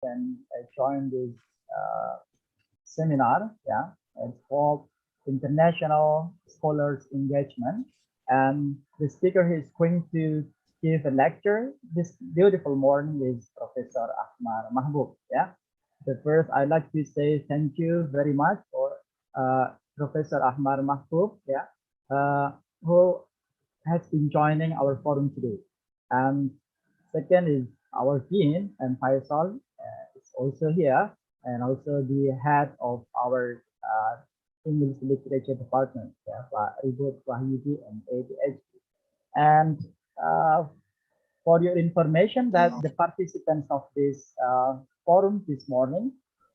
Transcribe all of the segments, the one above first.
can join this seminar. Yeah, it's called International Scholars Engagement, and the speaker is going to give a lecture this beautiful morning is Professor Ahmar Mahbub. Yeah, the first I'd like to say thank you very much for Professor Ahmar Mahbub. Yeah, who has been joining our forum today. And second is our dean and Faisal is also here, and also the head of our English Literature Department, yeah, Ribut Wahyudi and ADHD. And for your information, that the participants of this forum this morning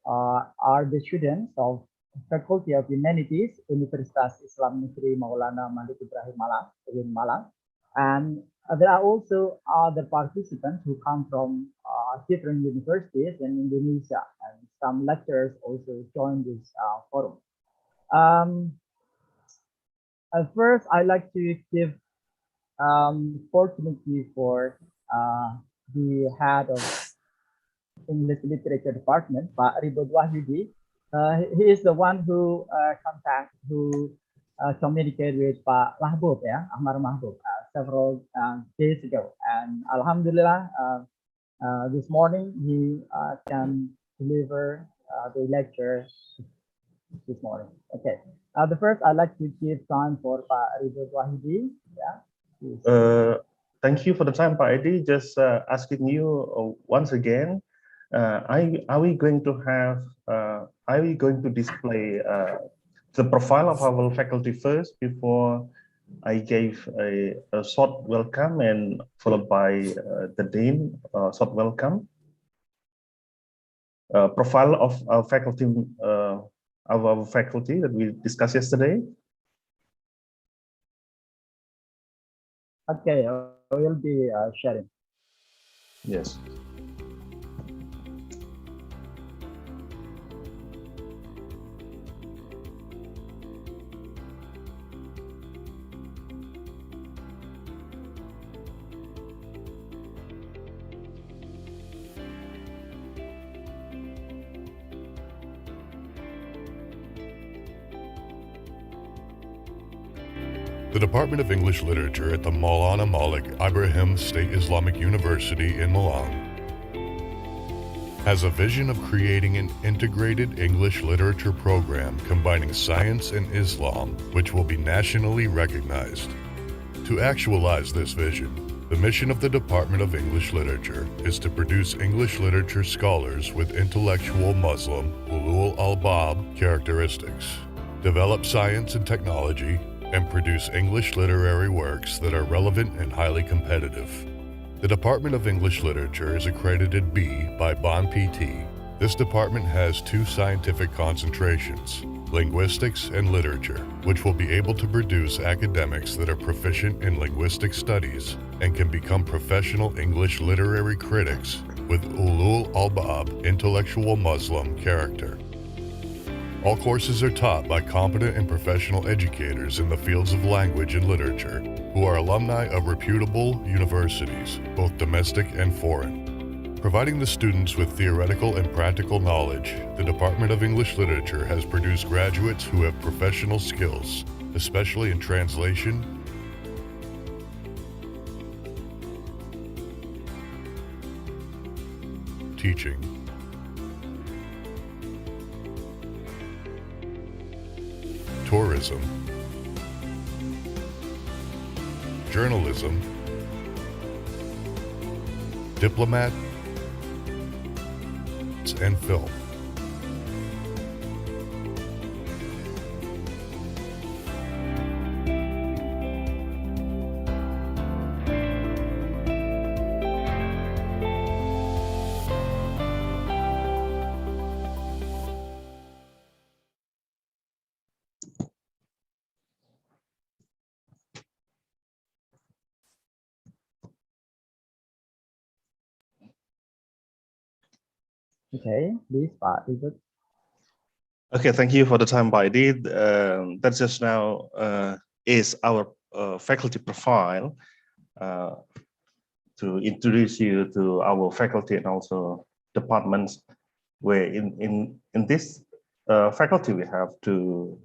are the students of Faculty of Humanities, Universitas Islam Negeri Maulana Malik Ibrahim Malang, in Malang. And there are also other participants who come from different universities in Indonesia, and some lecturers also join this forum. First, I'd like to give opportunity for the head of English Literature Department, Pak Ribut Wahyudi. He is the one who communicated with Pak Mahbub, yeah, Ahmar Mahbub, several days ago. And Alhamdulillah, this morning he can deliver the lecture this morning. Okay. The first, I'd like to give time for Pak Ribut Wahyudi. Yeah. Thank you for the time, Pak Edi. Just asking you once again, are we going to display the profile of our faculty first before I gave a short welcome and followed by the dean short welcome? Profile of our faculty that we discussed yesterday. Okay, I will be sharing. Yes. The Department of English Literature at the Maulana Malik Ibrahim State Islamic University in Malang has a vision of creating an integrated English literature program combining science and Islam, which will be nationally recognized. To actualize this vision, the mission of the Department of English Literature is to produce English literature scholars with intellectual Muslim ulul albab characteristics, develop science and technology, and produce English literary works that are relevant and highly competitive. The Department of English Literature is accredited B by Bon PT. This department has two scientific concentrations, linguistics and literature, which will be able to produce academics that are proficient in linguistic studies and can become professional English literary critics with ulul albab intellectual Muslim character. All courses are taught by competent and professional educators in the fields of language and literature who are alumni of reputable universities, both domestic and foreign. Providing the students with theoretical and practical knowledge, the Department of English Literature has produced graduates who have professional skills, especially in translation, teaching, tourism, journalism, diplomat, and film. Okay, please, Pak Ribut. Okay, thank you for the time, Baidi. That just now is our faculty profile to introduce you to our faculty and also departments, where in this faculty we have two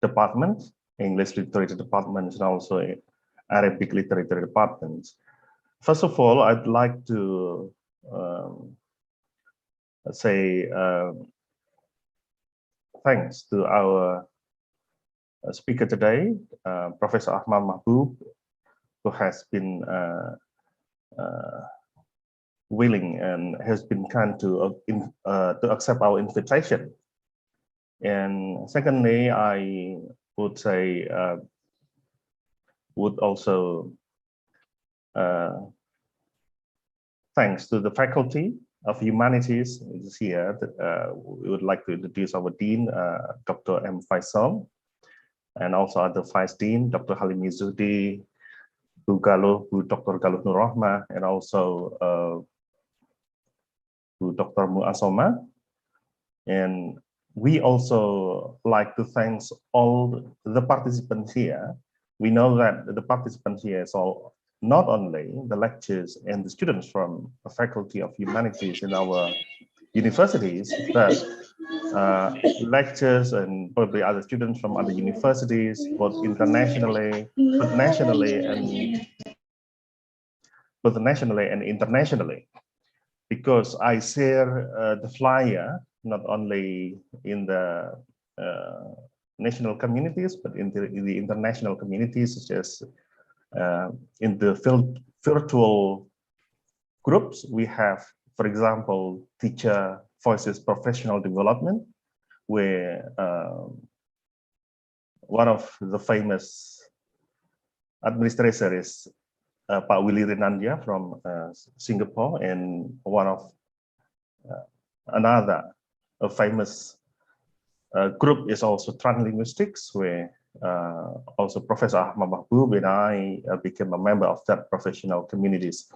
departments, English literature departments and also Arabic literature departments. First of all, I'd like to say thanks to our speaker today, Professor Ahmad Mahbub, who has been willing and has been kind to accept our invitation. And secondly, I would say would also thanks to the faculty of humanities is here. We would like to introduce our dean, Dr. M. Faisal, and also other vice dean, Dr. Halim Izudi, Dr. Galuh Nur Rahmah, and also Dr. Mu'asoma. And we also like to thank all the participants here. We know that the participants here is all not only the lecturers and the students from the Faculty of Humanities in our universities, but lecturers and probably other students from other universities, both nationally and internationally. Because I share the flyer not only in the national communities, but in the international communities, such as in the virtual groups. We have, for example, Teacher Voices Professional Development, where one of the famous administrators is Pak Willy Renandia from Singapore, and one of another famous group is also Translinguistics, where also Professor Ahmad Mahbub and I became a member of that professional communities.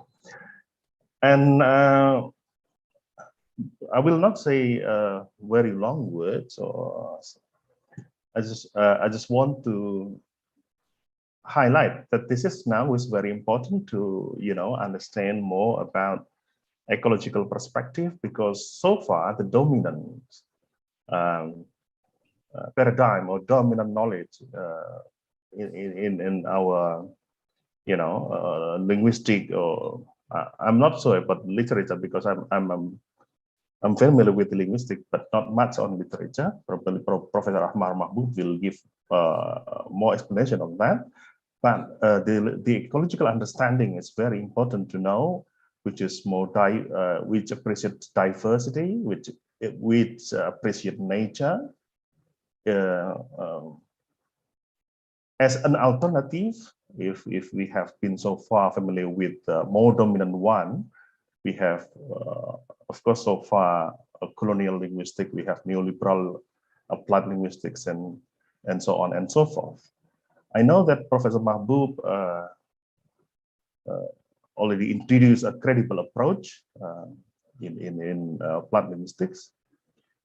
And I will not say very long words, or I just want to highlight that this is now is very important to understand more about ecological perspective, because so far the dominant paradigm or dominant knowledge in our linguistic, or I'm not sure about literature, because I'm familiar with the linguistic, but not much on literature. Probably Professor Ahmad Mahbub will give more explanation of that. But the ecological understanding is very important to know, which is more which appreciates diversity, which appreciate nature as an alternative. If we have been so far familiar with the more dominant one, we have of course so far a colonial linguistic, we have neoliberal applied linguistics, and so on and so forth. I know that Professor Mahbub already introduced a credible approach in applied linguistics,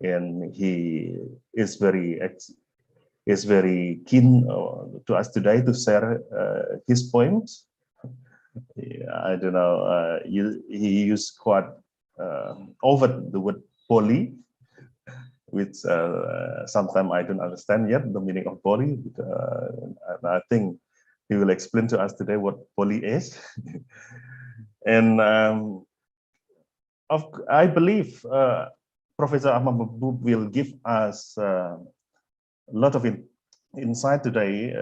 and he is very keen to us today to share his points. I don't know, he used quite over the word poly, which sometimes I don't understand yet the meaning of poly. And I think he will explain to us today what poly is. And I believe Professor Ahmad Mahbub will give us a lot of insight today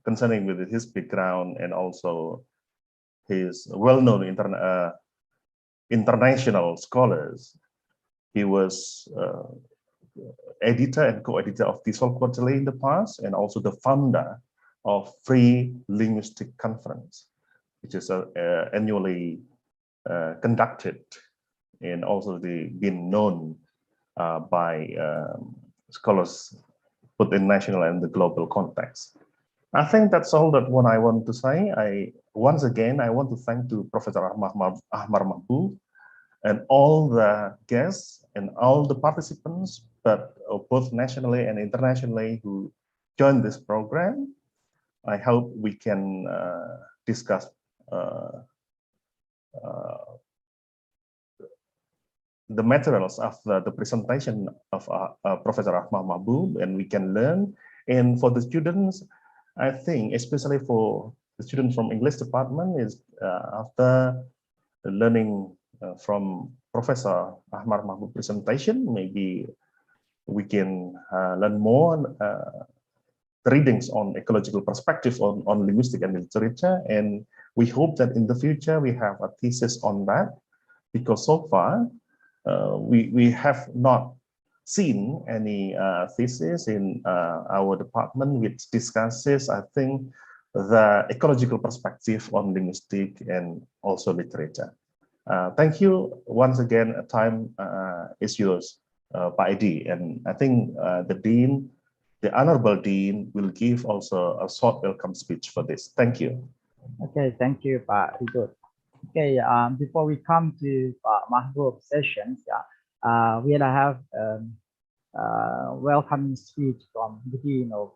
concerning with his background and also his well-known international scholars. He was editor and co-editor of Tisol Quarterly in the past, and also the founder of Free Linguistic Conference, which is annually conducted and also been known by scholars both in national and the global context. I think that's all that what I want to say. Once again, I want to thank to Professor Ahmad Mahbub and all the guests and all the participants, but both nationally and internationally, who joined this program. I hope we can discuss the materials of the presentation of Professor Ahmad Mahbub, and we can learn. And for the students, I think, especially for the students from English department, is after learning from Professor Ahmad Mahbub presentation, maybe we can learn more readings on ecological perspective on linguistic and literature. And we hope that in the future we have a thesis on that, because so far we have not seen any thesis in our department which discusses, I think, the ecological perspective on linguistic and also literature. Thank you once again. Time is yours, Pak Edi, and I think the Dean, the Honorable Dean, will give also a short welcome speech for this. Thank you. Okay, thank you, Pak Ridut. Okay, before we come to Mahbub sessions, we'll have welcoming speech from the Dean of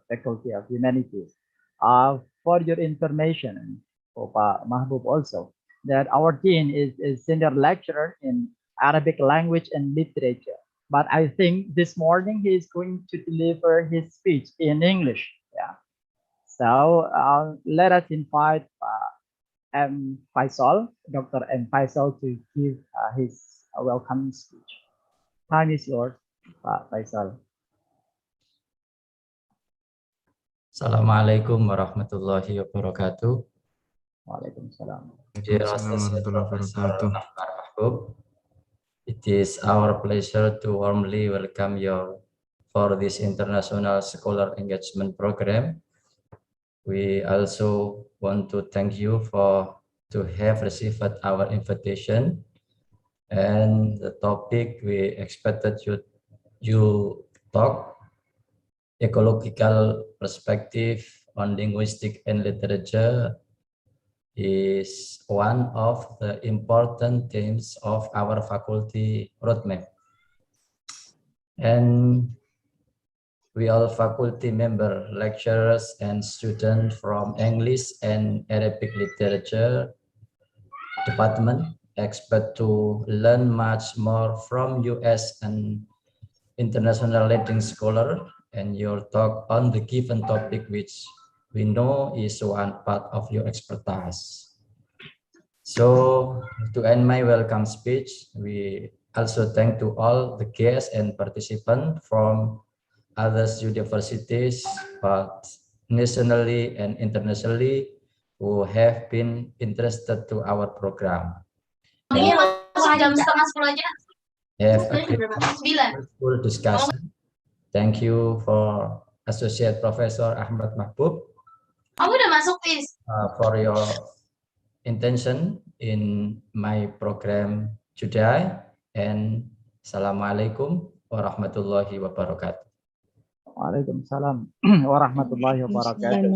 Faculty of Humanities. For your information, for Mahbub also, that our Dean is senior lecturer in Arabic language and literature. But I think this morning he is going to deliver his speech in English. Yeah. So let us invite M. Faisal, Dr. M. Faisal, to give his welcome speech. Time is yours, Faisal. Assalamualaikum warahmatullahi wabarakatuh. Waalaikumsalam. Dear Associate Professor Ahmad Mahbub, it is our pleasure to warmly welcome you for this International Scholar Engagement Program. We also want to thank you to have received our invitation, and the topic we expected you talk, ecological perspective on linguistic and literature, is one of the important themes of our faculty roadmap. And we all faculty member, lecturers, and students from English and Arabic literature department expect to learn much more from US and international leading scholar, and your talk on the given topic, which we know is one part of your expertise. So to end my welcome speech, we also thank to all the guests and participants from other universities, but nationally and internationally, who have been interested to our program. Have a fruitful discussion. Thank you for Associate Professor Ahmad Mahbub for your intention in my program today, and Assalamualaikum warahmatullahi wabarakatuh. Waalaikumsalam warahmatullahi wabarakatuh.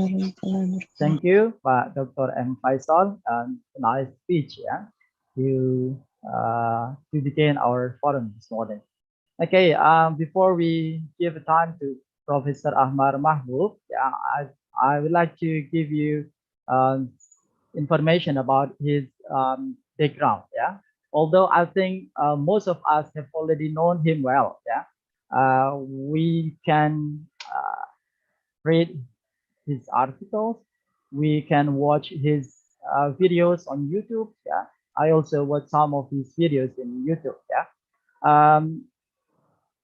Thank you, Pak Dr. M. Faisal. Nice speech, yeah, to begin our forum this morning. Okay, before we give time to Professor Ahmad Mahbub, yeah, I would like to give you information about his background. Yeah, although I think most of us have already known him well. Yeah, we can read his articles, we can watch his videos on YouTube. Yeah, I also watch some of his videos in YouTube. Yeah.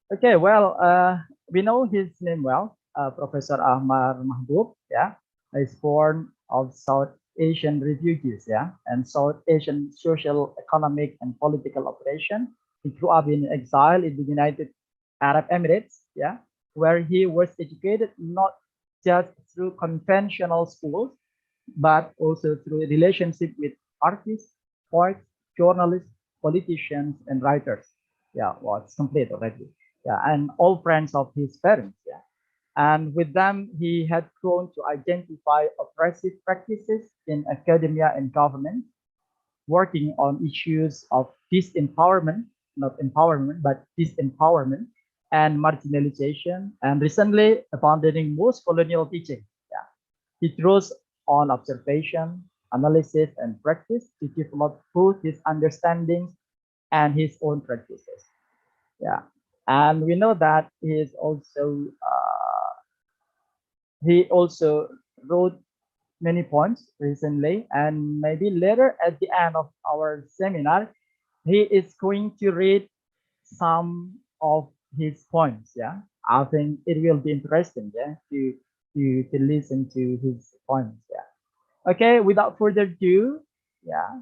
Okay, well, we know his name well, Professor Ahmad Mahbub. Yeah, is born of South Asian refugees. Yeah, and South Asian social, economic, and political operation. He grew up in exile in the United Arab Emirates. Yeah, where he was educated not just through conventional schools, but also through relationship with artists, poets, journalists, politicians, and writers. Yeah, well, it's complete already. Yeah, and all friends of his parents. Yeah, and with them, he had grown to identify oppressive practices in academia and government, working on issues of disempowerment, not empowerment, but disempowerment and marginalization, and recently abandoning most colonial teaching. Yeah, he draws on observation, analysis, and practice to develop both his understandings and his own practices. Yeah, and we know that he also wrote many poems recently, and maybe later at the end of our seminar, he is going to read some of his poems. Yeah, I think it will be interesting. Yeah, to listen to his poems. Yeah. Okay. Without further ado, yeah,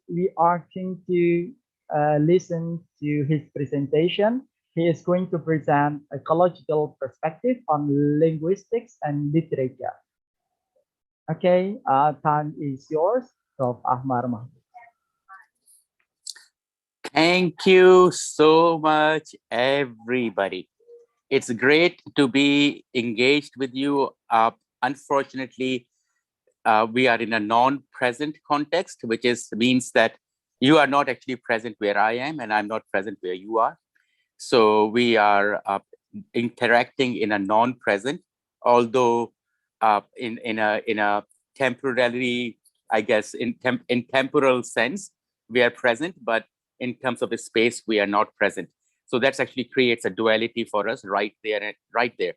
we are going to listen to his presentation. He is going to present ecological perspective on linguistics and literature. Okay, time is yours, Prof. Ahmad Mahmud. Thank you so much, everybody. It's great to be engaged with you. Unfortunately, we are in a non-present context, which means that you are not actually present where I am, and I'm not present where you are. So we are interacting in a non-present, although in a temporarily, I guess, in temporal sense, we are present, but in terms of a space, we are not present. So that actually creates a duality for us right there, right there.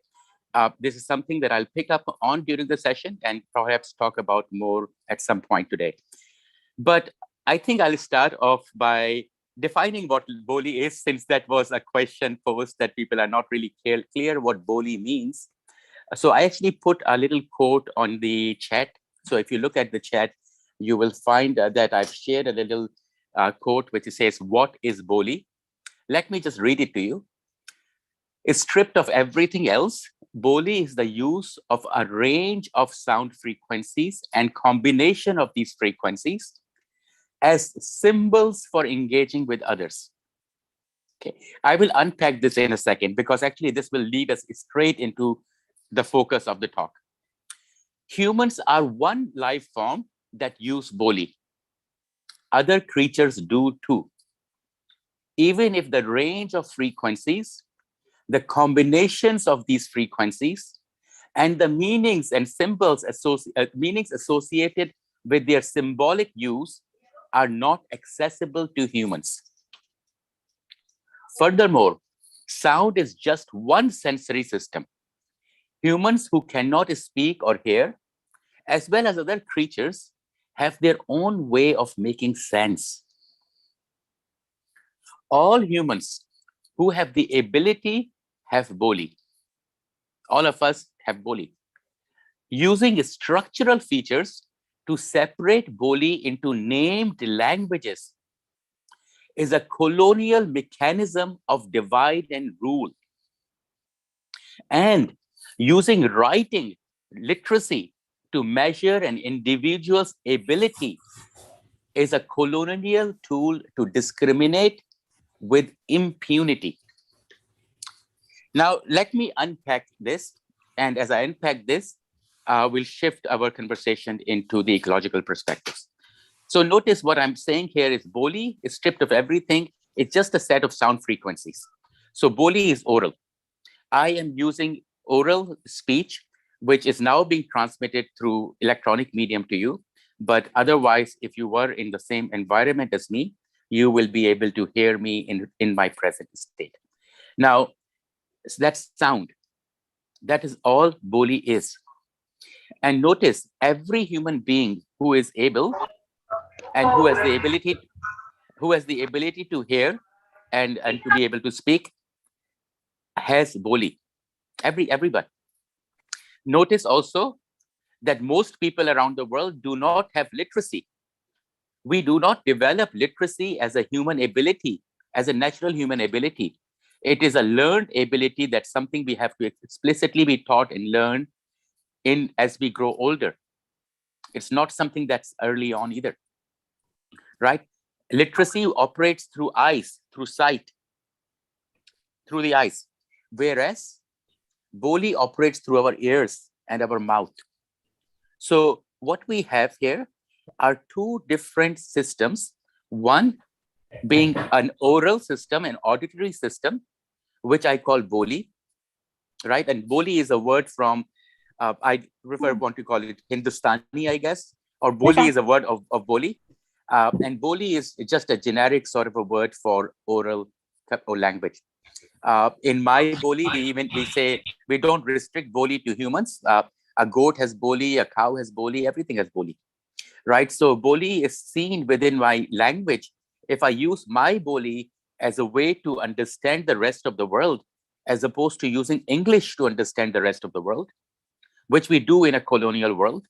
This is something that I'll pick up on during the session and perhaps talk about more at some point today. But I think I'll start off by defining what Boli is, since that was a question posed that people are not really clear what Boli means. So I actually put a little quote on the chat. So if you look at the chat, you will find that I've shared a little quote which says, "What is Boli?" Let me just read it to you. It's stripped of everything else. Boli is the use of a range of sound frequencies and combination of these frequencies as symbols for engaging with others. Okay, I will unpack this in a second because actually this will lead us straight into the focus of the talk. Humans are one life form that use Boli. Other creatures do too. Even if the range of frequencies, the combinations of these frequencies, and the meanings and symbols associated with their symbolic use are not accessible to humans. Furthermore, sound is just one sensory system. Humans who cannot speak or hear, as well as other creatures, have their own way of making sense. All humans who have the ability have Boli. All of us have Boli. Using structural features to separate Boli into named languages is a colonial mechanism of divide and rule. And using writing literacy to measure an individual's ability is a colonial tool to discriminate with impunity. Now, let me unpack this. And as I unpack this, we'll shift our conversation into the ecological perspectives. So notice what I'm saying here is Boli is stripped of everything. It's just a set of sound frequencies. So Boli is oral. I am using oral speech, which is now being transmitted through electronic medium to you. But otherwise, if you were in the same environment as me, you will be able to hear me in my present state. Now, that's sound. That is all Boli is. And notice every human being who is able and who has the ability to hear and to be able to speak has Boli. Everybody. Notice also that most people around the world do not have literacy. We do not develop literacy as a human ability, as a natural human ability. It is a learned ability. That's something we have to explicitly be taught and learn as we grow older. It's not something that's early on either, right? Literacy operates through eyes, through sight, through the eyes, whereas Boli operates through our ears and our mouth. So what we have here are two different systems, one being an oral system, an auditory system, which I call Boli, right? And Boli is a word from, I want to call it Hindustani, I guess, or Boli is a word of Boli. And Boli is just a generic sort of a word for oral or language. In my Boli, we say we don't restrict Boli to humans. A goat has Boli, a cow has Boli, everything has Boli, right? So Boli is seen within my language. If I use my Boli as a way to understand the rest of the world, as opposed to using English to understand the rest of the world, which we do in a colonial world,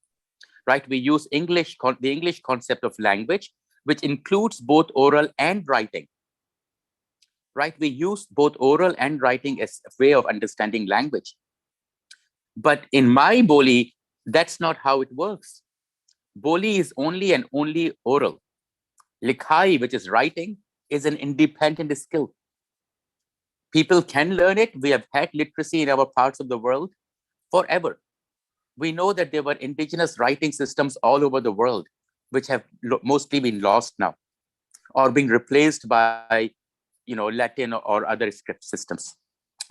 right? We use the English concept of language, which includes both oral and writing, right? We use both oral and writing as a way of understanding language. But in my Boli, that's not how it works. Boli is only and only oral. Likhai, which is writing, is an independent skill. People can learn it. We have had literacy in our parts of the world forever. We know that there were indigenous writing systems all over the world, which have mostly been lost now, or being replaced by, Latin or other script systems.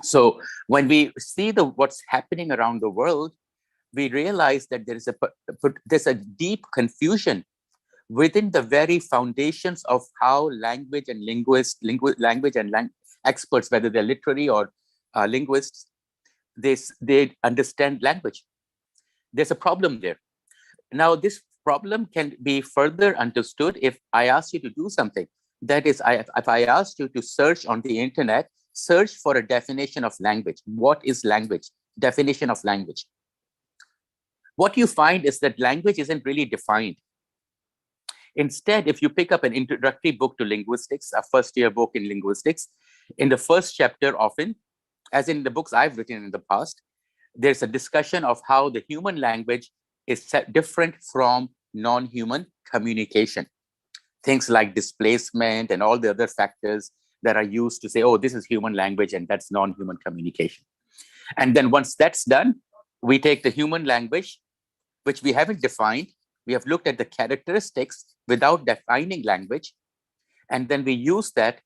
So when we see what's happening around the world, we realize that there's a deep confusion within the very foundations of how language and experts, whether they're literary or linguists, they understand language. There's a problem there. Now, this problem can be further understood if I ask you to do something. That is, if I asked you to search on the internet, search for a definition of language. What is language? Definition of language. What you find is that language isn't really defined. Instead, if you pick up an introductory book to linguistics, a first-year book in linguistics, in the first chapter often, as in the books I've written in the past, there's a discussion of how the human language is different from non-human communication. Things like displacement and all the other factors that are used to say, oh, this is human language and that's non-human communication. And then once that's done, we take the human language, which we haven't defined. We have looked at the characteristics without defining language. And then we use that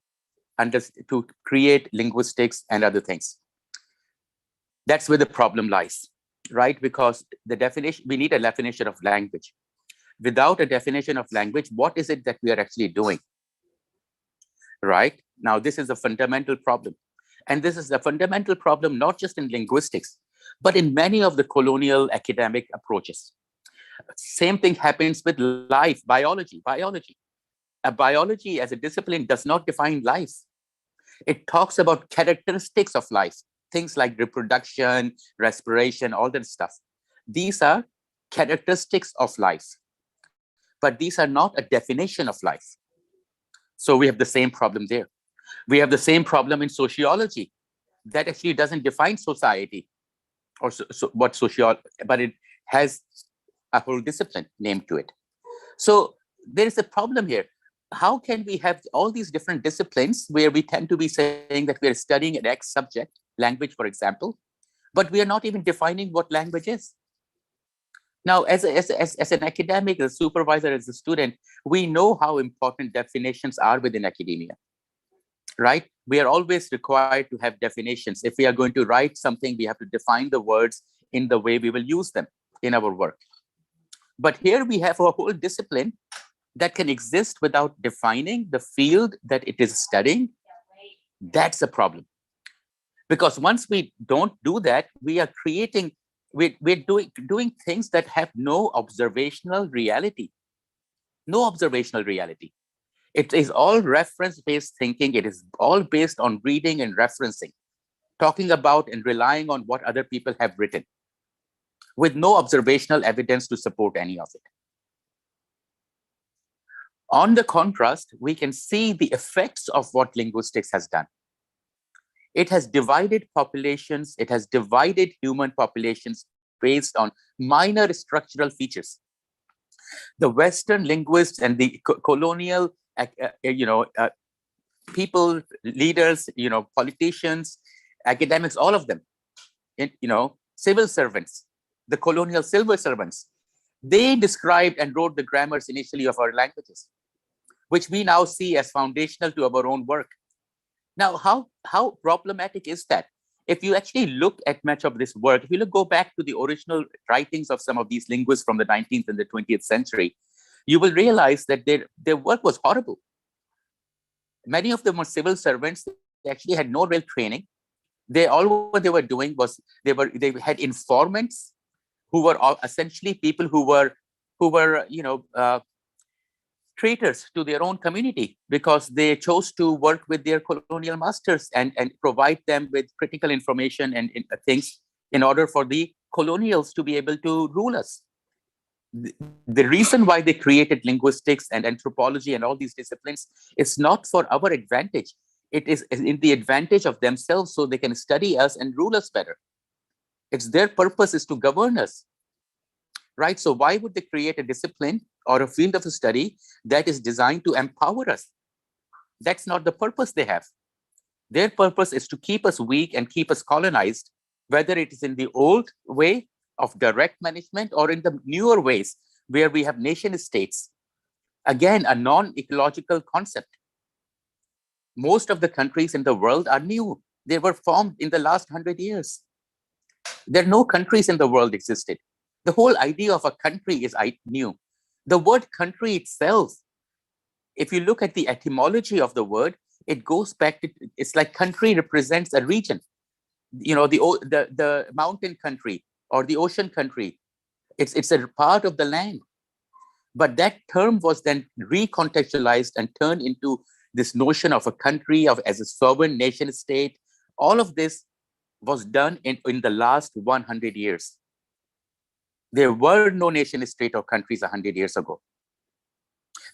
to create linguistics and other things. That's where the problem lies, right? Because we need a definition of language. Without a definition of language, what is it that we are actually doing? Right? Now, this is a fundamental problem. And this is a fundamental problem, not just in linguistics, but in many of the colonial academic approaches. Same thing happens with life, biology. Biology as a discipline does not define life. It talks about characteristics of life, things like reproduction, respiration, all that stuff. These are characteristics of life, but these are not a definition of life. So we have the same problem there. We have the same problem in sociology. That actually doesn't define society or but it has a whole discipline named to it. So there is a problem here. How can we have all these different disciplines where we tend to be saying that we are studying an X subject, language, for example, but we are not even defining what language is? Now, as an academic, as a supervisor, as a student, we know how important definitions are within academia, right? We are always required to have definitions. If we are going to write something, we have to define the words in the way we will use them in our work. But here we have a whole discipline that can exist without defining the field that it is studying. That's a problem. Because once we don't do that, we are creating, we're doing things that have no observational reality. No observational reality. It is all reference-based thinking. It is all based on reading and referencing, talking about and relying on what other people have written, with no observational evidence to support any of it. On the contrast, we can see the effects of what linguistics has done. It has divided populations. It has divided human populations based on minor structural features. The Western linguists and the colonial, people, leaders, politicians, academics, all of them, civil servants, the colonial civil servants, they described and wrote the grammars initially of our languages, which we now see as foundational to our own work. Now, how problematic is that? If you actually look at much of this work, if you go back to the original writings of some of these linguists from the 19th and the 20th century, you will realize that their work was horrible. Many of them were civil servants. They actually had no real training. All what they were doing was they had informants who were all essentially people who were traitors to their own community, because they chose to work with their colonial masters and provide them with critical information and things in order for the colonials to be able to rule us. The reason why they created linguistics and anthropology and all these disciplines is not for our advantage. It is in the advantage of themselves, so they can study us and rule us better. It's their purpose is to govern us, right? So why would they create a discipline or a field of study that is designed to empower us? That's not the purpose they have. Their purpose is to keep us weak and keep us colonized, whether it is in the old way of direct management or in the newer ways where we have nation states. Again, a non-ecological concept. Most of the countries in the world are new. They were formed in the last 100 years. There are no countries in the world existed. The whole idea of a country is new. The word country itself, if you look at the etymology of the word, it goes back to, it's like country represents a region. You know, the mountain country or the ocean country, it's a part of the land. But that term was then recontextualized and turned into this notion of a country as a sovereign nation state. All of this was done in the last 100 years. There were no nation state or countries 100 years ago.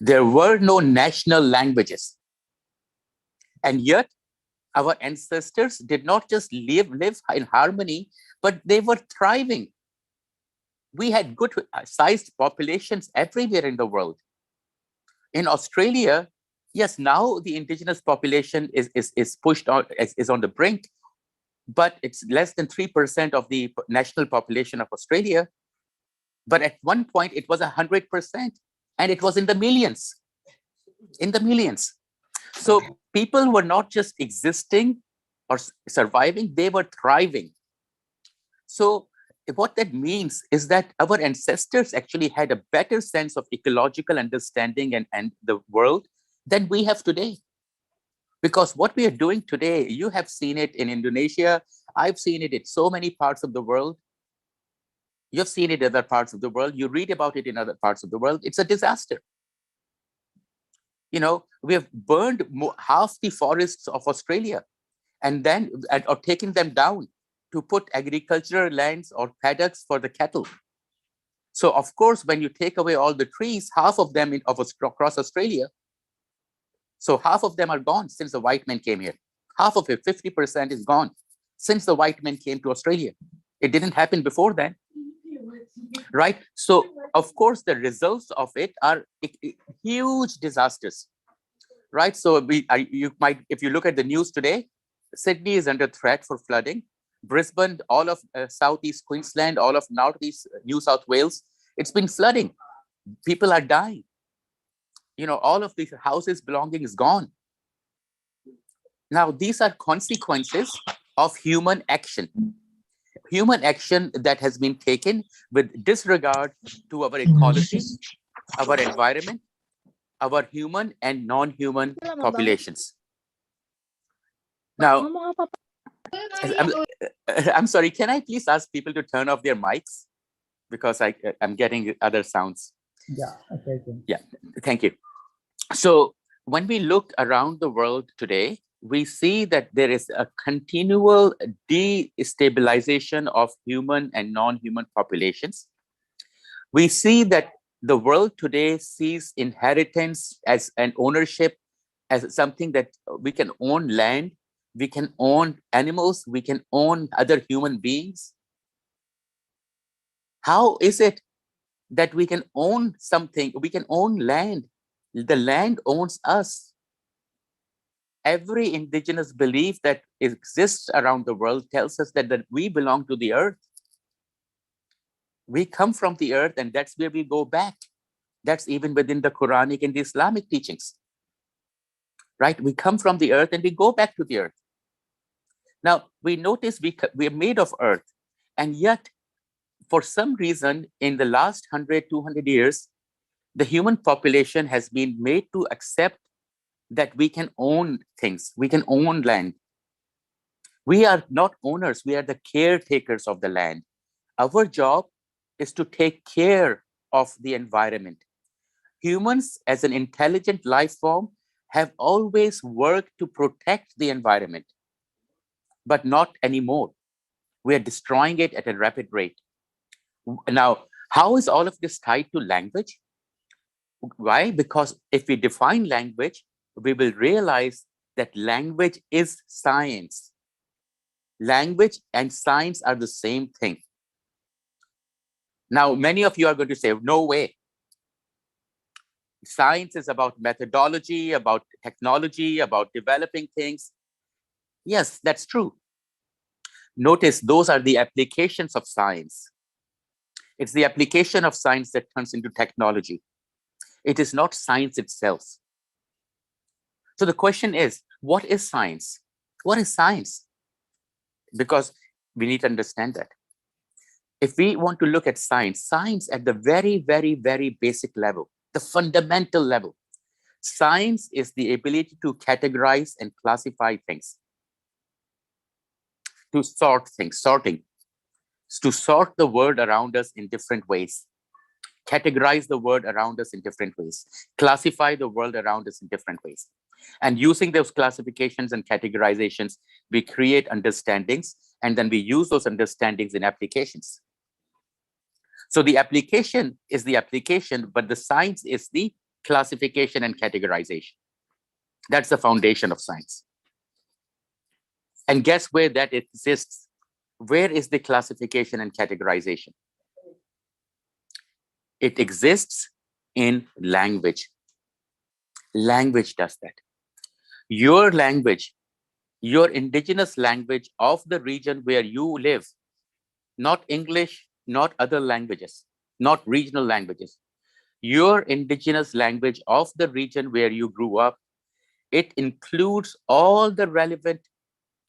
There were no national languages. And yet, our ancestors did not just live in harmony, but they were thriving. We had good sized populations everywhere in the world. In Australia, yes, now the indigenous population is pushed on, is on the brink, but it's less than 3% of the national population of Australia. But at one point, it was 100%, and it was in the millions. In the millions. So people were not just existing or surviving, they were thriving. So what that means is that our ancestors actually had a better sense of ecological understanding and the world than we have today. Because what we are doing today, you have seen it in Indonesia, I've seen it in so many parts of the world. You've seen it in other parts of the world, you read about it in other parts of the world. It's a disaster. You know, we have burned half the forests of Australia and then or taken them down to put agricultural lands or paddocks for the cattle. So of course, when you take away all the trees, half of them across Australia, so half of them are gone since the white men came here. Half of it, 50% is gone since the white men came to Australia. It didn't happen before then. Right? So, of course, the results of it are huge disasters. Right? So, if you look at the news today, Sydney is under threat for flooding. Brisbane, all of southeast Queensland, all of northeast New South Wales, it's been flooding. People are dying. You know, all of these houses belonging is gone. Now, these are consequences of human action. Human action that has been taken with disregard to our ecology, our environment, our human and non-human populations. Now, I'm sorry, can I please ask people to turn off their mics? Because I'm getting other sounds. Yeah, okay. Yeah, thank you. So when we look around the world today, we see that there is a continual destabilization of human and non-human populations. We see that the world today sees inheritance as an ownership, as something that we can own land, we can own animals, we can own other human beings. How is it that we can own something, we can own land? The land owns us. Every indigenous belief that exists around the world tells us that we belong to the earth. We come from the earth, and that's where we go back. That's even within the Quranic and the Islamic teachings. Right? We come from the earth and we go back to the earth. Now, we notice we are made of earth, and yet, for some reason, in the last 100, 200 years, the human population has been made to accept that we can own things, we can own land. We are not owners, we are the caretakers of the land. Our job is to take care of the environment. Humans, as an intelligent life form, have always worked to protect the environment, but not anymore. We are destroying it at a rapid rate. Now, how is all of this tied to language? Why? Because if we define language, we will realize that language is science. Language and science are the same thing. Now, many of you are going to say, no way. Science is about methodology, about technology, about developing things. Yes, that's true. Notice those are the applications of science. It's the application of science that turns into technology. It is not science itself. So the question is, what is science? What is science? Because we need to understand that. If we want to look at science, science at the very, very, very basic level, the fundamental level, science is the ability to categorize and classify things, to sort things, sorting, to sort the world around us in different ways, categorize the world around us in different ways, classify the world around us in different ways. And using those classifications and categorizations, we create understandings, and then we use those understandings in applications. So the application is the application, but the science is the classification and categorization. That's the foundation of science. And guess where that exists? Where is the classification and categorization? It exists in language. Language does that. Your language, your indigenous language of the region where you live, not English, not other languages, not regional languages. Your indigenous language of the region where you grew up, it includes all the relevant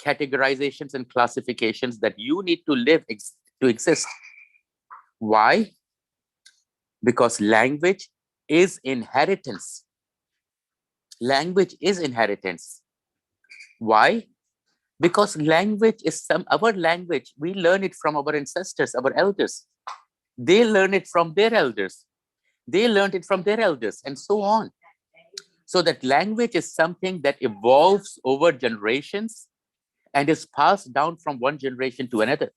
categorizations and classifications that you need to live to exist. Why? Because language is inheritance. Language is inheritance. Why? Because language is our language. We learn it from our ancestors, our elders. They learn it from their elders. They learned it from their elders, and so on. So that language is something that evolves over generations and is passed down from one generation to another.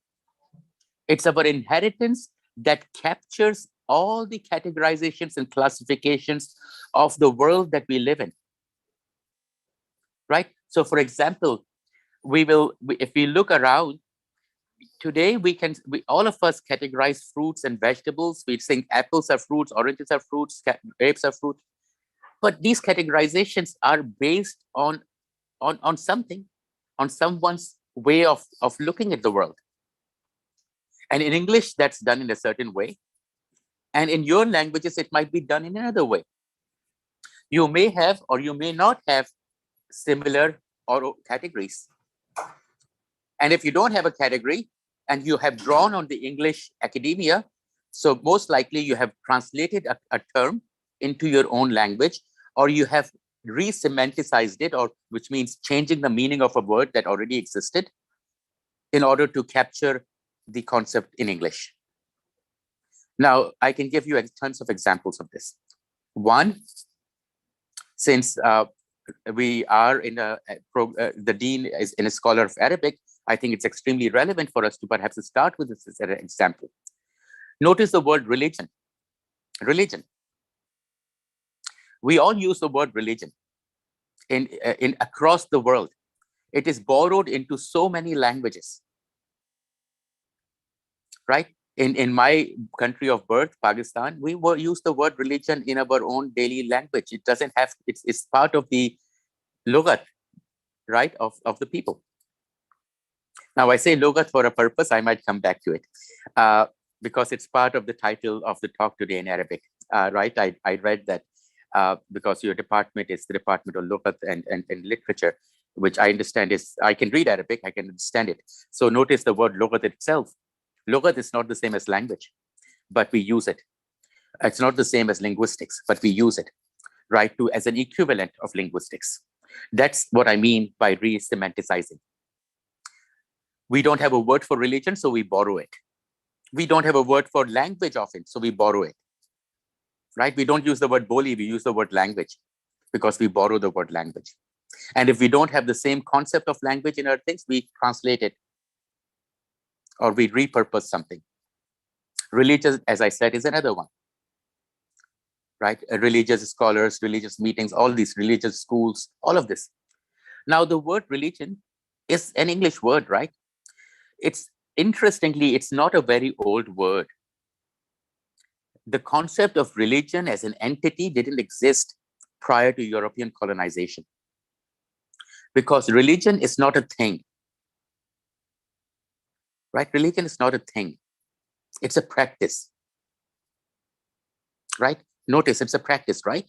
It's our inheritance that captures all the categorizations and classifications of the world that we live in. Right? So, for example, if we look around today, all of us categorize fruits and vegetables. We think apples are fruits, oranges are fruits, grapes are fruits. But these categorizations are based on something, on someone's way of looking at the world. And in English, that's done in a certain way. And in your languages, it might be done in another way. You may have or you may not have similar or categories. And if you don't have a category and you have drawn on the English academia, so most likely you have translated a term into your own language, or you have re-semanticized it, or which means changing the meaning of a word that already existed in order to capture the concept in English. Now, I can give you tons of examples of this. One, since we are in the dean is a scholar of Arabic, I think it's extremely relevant for us to perhaps start with this as an example. Notice the word religion. Religion. We all use the word religion in across the world. It is borrowed into so many languages. Right? In my country of birth, Pakistan, we use the word religion in our own daily language. It doesn't have, it's part of the lughat, right, of the people. Now, I say lughat for a purpose. I might come back to it because it's part of the title of the talk today in Arabic, right? I read that because your department is the Department of Lughat and Literature, which I understand is, I can read Arabic, I can understand it. So notice the word lughat itself. Lughat is not the same as language, but we use it. It's not the same as linguistics, but we use it, right, as an equivalent of linguistics. That's what I mean by re-semanticizing. We don't have a word for religion, so we borrow it. We don't have a word for language often, so we borrow it, right? We don't use the word boli, we use the word language because we borrow the word language. And if we don't have the same concept of language in our things, we translate it or we repurpose something. Religious, as I said, is another one, right? Religious scholars, religious meetings, all these religious schools, all of this. Now, the word religion is an English word, right? Interestingly, it's not a very old word. The concept of religion as an entity didn't exist prior to European colonization, because religion is not a thing, right? Religion is not a thing. It's a practice, right? Notice it's a practice, right?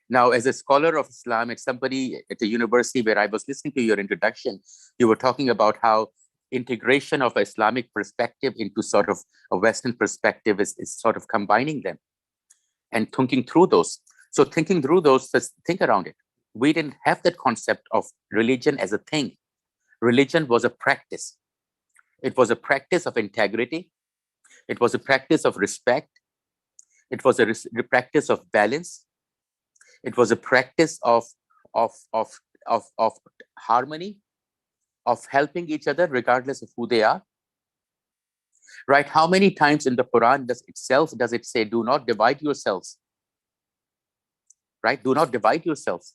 Now, as a scholar of Islam, it's somebody at the university where I was listening to your introduction, you were talking about how integration of Islamic perspective into sort of a Western perspective is sort of combining them and thinking through those. So thinking through those, let's think around it. We didn't have that concept of religion as a thing. Religion was a practice. It was a practice of integrity. It was a practice of respect. It was a practice of balance. It was a practice of harmony, of helping each other regardless of who they are. Right? How many times in the Quran does it say, do not divide yourselves? Right? Do not divide yourselves.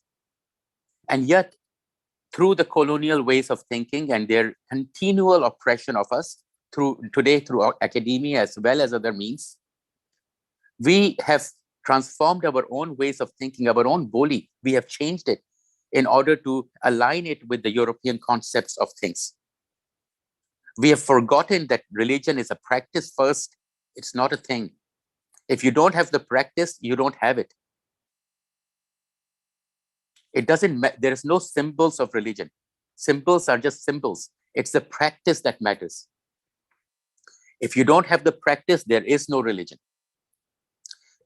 And yet, through the colonial ways of thinking and their continual oppression of us through our academia as well as other means, we have transformed our own ways of thinking, our own boli. We have changed it in order to align it with the European concepts of things. We have forgotten that religion is a practice first. It's not a thing. If you don't have the practice, you don't have it. It doesn't, there is no symbols of religion. Symbols are just symbols. It's the practice that matters. If you don't have the practice, there is no religion.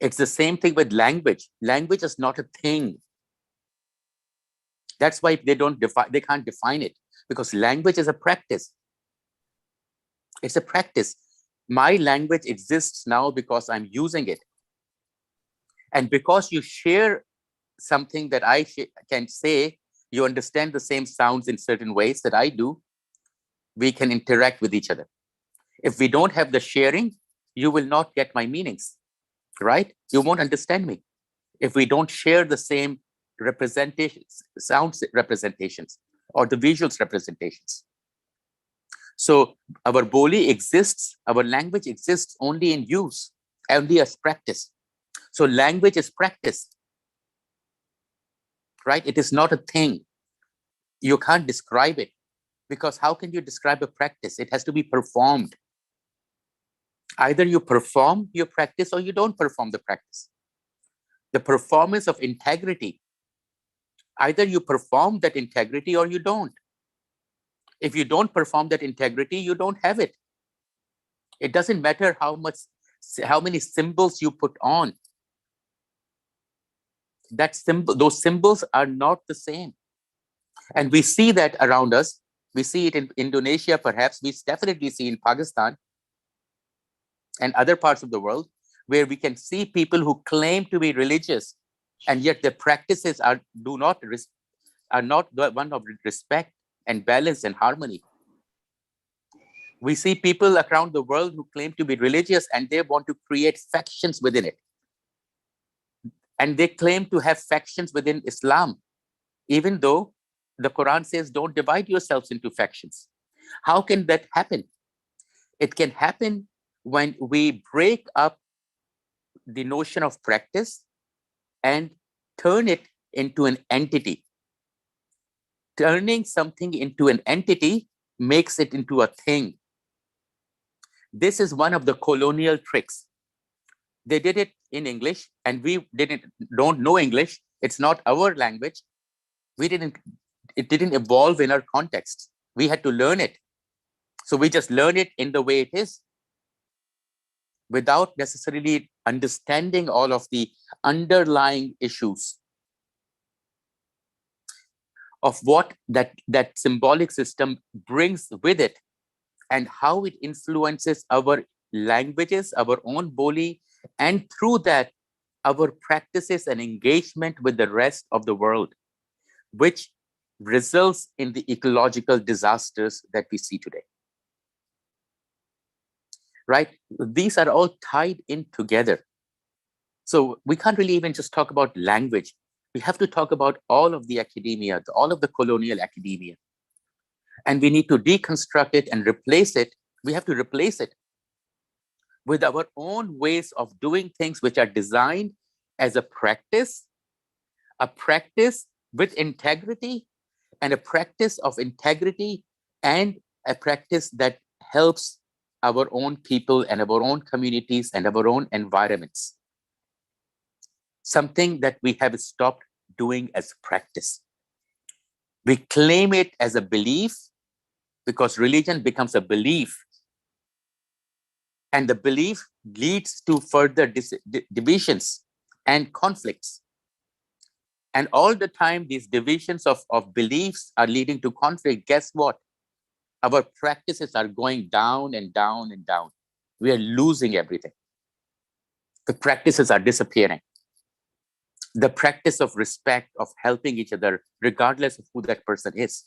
It's the same thing with language. Language is not a thing. That's why they can't define it, because language is a practice. It's a practice. My language exists now because I'm using it. And because you share something that I can say, you understand the same sounds in certain ways that I do, we can interact with each other. If we don't have the sharing, you will not get my meanings, right? You won't understand me. If we don't share the same representations, sounds representations, or the visuals representations. So our boli exists, our language exists only in use, only as practice. So language is practice, right? It is not a thing. You can't describe it, because how can you describe a practice? It has to be performed. Either you perform your practice or you don't perform the practice. The performance of integrity, either you perform that integrity or you don't. If you don't perform that integrity, you don't have it. It doesn't matter how many symbols you put on. Those symbols are not the same. And we see that around us. We see it in Indonesia, perhaps. We definitely see in Pakistan and other parts of the world, where we can see people who claim to be religious, and yet their practices are not the one of respect and balance and harmony. We see people around the world who claim to be religious, and they want to create factions within it. And they claim to have factions within Islam, even though the Quran says, don't divide yourselves into factions. How can that happen? It can happen when we break up the notion of practice and turn it into an entity. Turning something into an entity makes it into a thing. This is one of the colonial tricks. They did it in English, and we don't know English. It's not our language. It didn't evolve in our context. We had to learn it. So we just learn it in the way it is. without necessarily understanding all of the underlying issues of what that symbolic system brings with it and how it influences our languages, our own boli, and through that, our practices and engagement with the rest of the world, which results in the ecological disasters that we see today. Right? These are all tied in together. So we can't really even just talk about language. We have to talk about all of the academia, all of the colonial academia. And we need to deconstruct it and replace it. We have to replace it with our own ways of doing things, which are designed as a practice with integrity, and a practice of integrity, and a practice that helps our own people and our own communities and our own environments. Something that we have stopped doing as practice. We claim it as a belief because religion becomes a belief. And the belief leads to further divisions and conflicts. And all the time, these divisions of beliefs are leading to conflict. Guess what? Our practices are going down and down and down. We are losing everything. The practices are disappearing. The practice of respect, of helping each other, regardless of who that person is.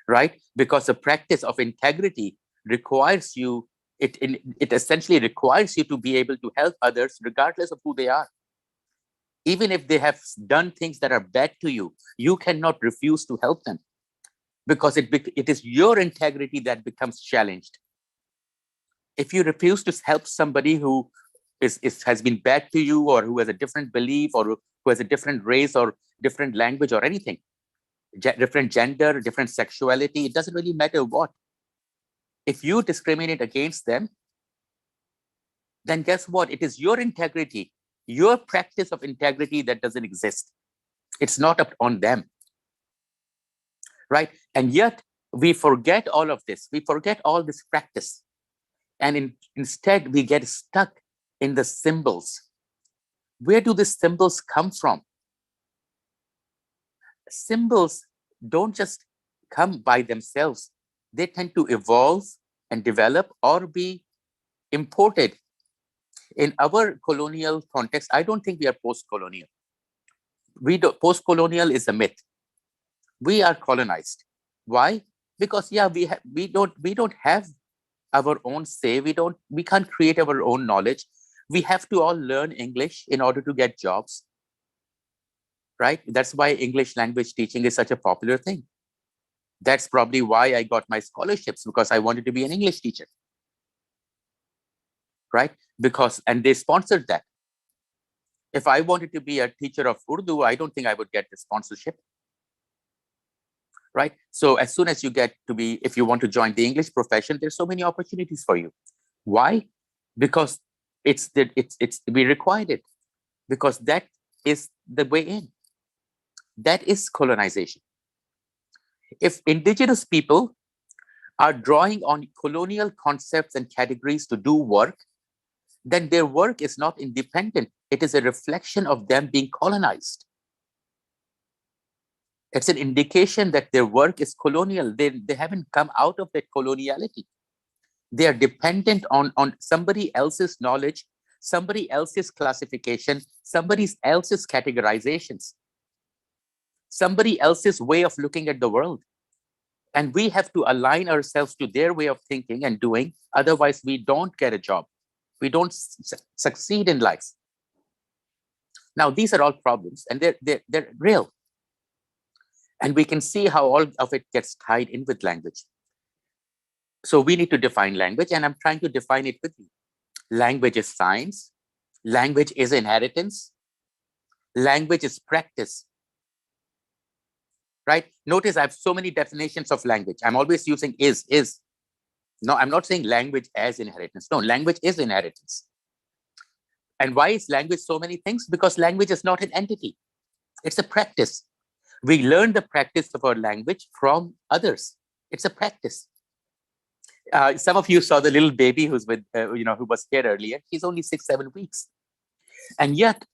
Right? Because the practice of integrity requires you, it essentially requires you to be able to help others regardless of who they are. Even if they have done things that are bad to you, you cannot refuse to help them, because it is your integrity that becomes challenged. If you refuse to help somebody who has been bad to you, or who has a different belief, or who has a different race or different language or anything, different gender, different sexuality, it doesn't really matter what. If you discriminate against them, then guess what? It is your integrity, your practice of integrity that doesn't exist. It's not up on them. Right? And yet we forget all of this. We forget all this practice. And instead we get stuck in the symbols. Where do the symbols come from? Symbols don't just come by themselves. They tend to evolve and develop or be imported. In our colonial context, I don't think we are post-colonial. Post-colonial is a myth. We are colonized. Why? Because we don't have our own say. We can't create our own knowledge. We have to all learn English in order to get jobs. Right? That's why English language teaching is such a popular thing. That's probably why I got my scholarships, because I wanted to be an English teacher. Right? And they sponsored that. If I wanted to be a teacher of Urdu, I don't think I would get the sponsorship. Right? So as soon as you get to be, if you want to join the English profession, there's so many opportunities for you. Why? Because we required it, because that is the way in. That is colonization. If indigenous people are drawing on colonial concepts and categories to do work, then their work is not independent. It is a reflection of them being colonized. It's an indication that their work is colonial. They haven't come out of that coloniality. They are dependent on somebody else's knowledge, somebody else's classification, somebody else's categorizations, somebody else's way of looking at the world. And we have to align ourselves to their way of thinking and doing. Otherwise, we don't get a job. We don't succeed in life. Now, these are all problems, and they're real. And we can see how all of it gets tied in with language. So we need to define language, and I'm trying to define it with you. Language is science. Language is inheritance. Language is practice. Right? Notice I have so many definitions of language. I'm always using is. No, I'm not saying language as inheritance. No, language is inheritance. And why is language so many things? Because language is not an entity. It's a practice. We learn the practice of our language from others. It's a practice. Some of you saw the little baby who's with, who was here earlier. She's only 6-7 weeks. And yet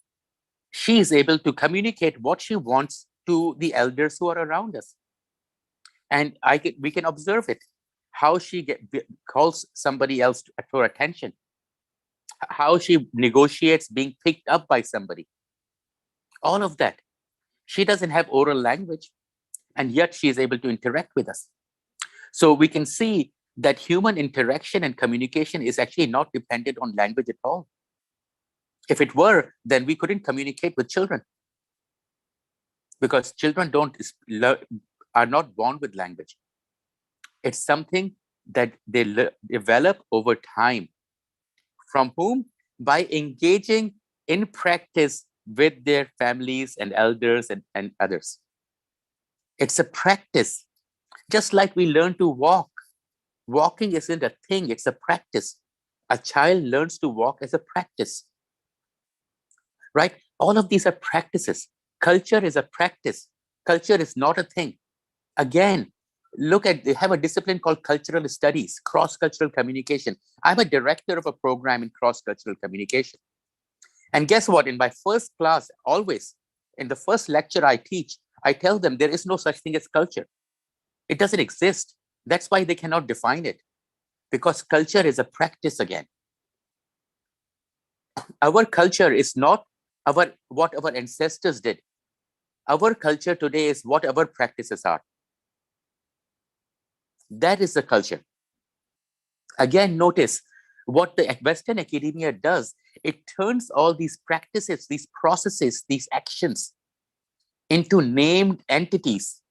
she is able to communicate what she wants to the elders who are around us. And we can observe it, how she calls somebody else for attention, how she negotiates being picked up by somebody. All of that. She doesn't have oral language, and yet she is able to interact with us. So we can see that human interaction and communication is actually not dependent on language at all. If it were, then we couldn't communicate with children, because children are not born with language. It's something that they develop over time. From whom? By engaging in practice with their families and elders and others. It's a practice. Just like we learn to walk. Walking isn't a thing, it's a practice. A child learns to walk as a practice. Right? All of these are practices. Culture is a practice. Culture is not a thing. Again, they have a discipline called cultural studies, cross-cultural communication. I'm a director of a program in cross-cultural communication. And guess what? In my first class, always, in the first lecture I teach, I tell them there is no such thing as culture. It doesn't exist. That's why they cannot define it, because culture is a practice again. Our culture is not what our ancestors did. Our culture today is what our practices are. That is the culture. Again, notice what the Western academia does. It turns all these practices, these processes, these actions into named entities,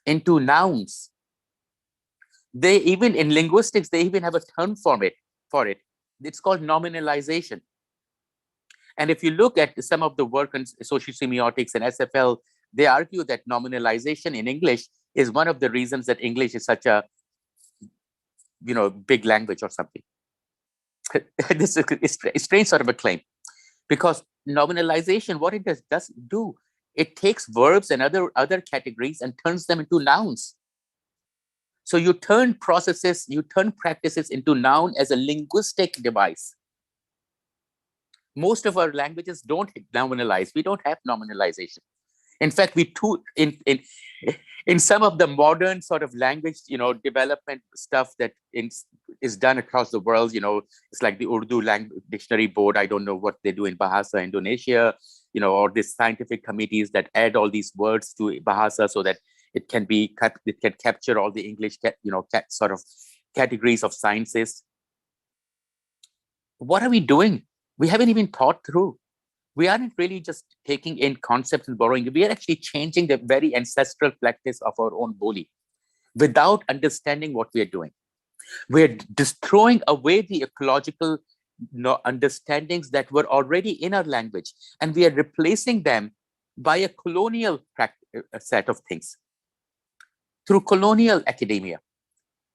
into nouns. They even, in linguistics, they even have a term for it. It's called nominalization. And if you look at some of the work on social semiotics and SFL, they argue that nominalization in English is one of the reasons that English is such a, big language or something. This is a strange sort of a claim, because nominalization, what it does do, it takes verbs and other categories and turns them into nouns. So you turn practices into noun as a linguistic device. Most of our languages don't nominalize. We don't have nominalization. In fact, in some of the modern sort of language, development stuff that is done across the world, it's like the Urdu language dictionary board. I don't know what they do in Bahasa, Indonesia, or these scientific committees that add all these words to Bahasa so that it can capture all the English, sort of categories of sciences. What are we doing? We haven't even thought through. We aren't really just taking in concepts and borrowing. We are actually changing the very ancestral practice of our own boli without understanding what we are doing. We're just throwing away the ecological understandings that were already in our language, and we are replacing them by a colonial set of things. Through colonial academia,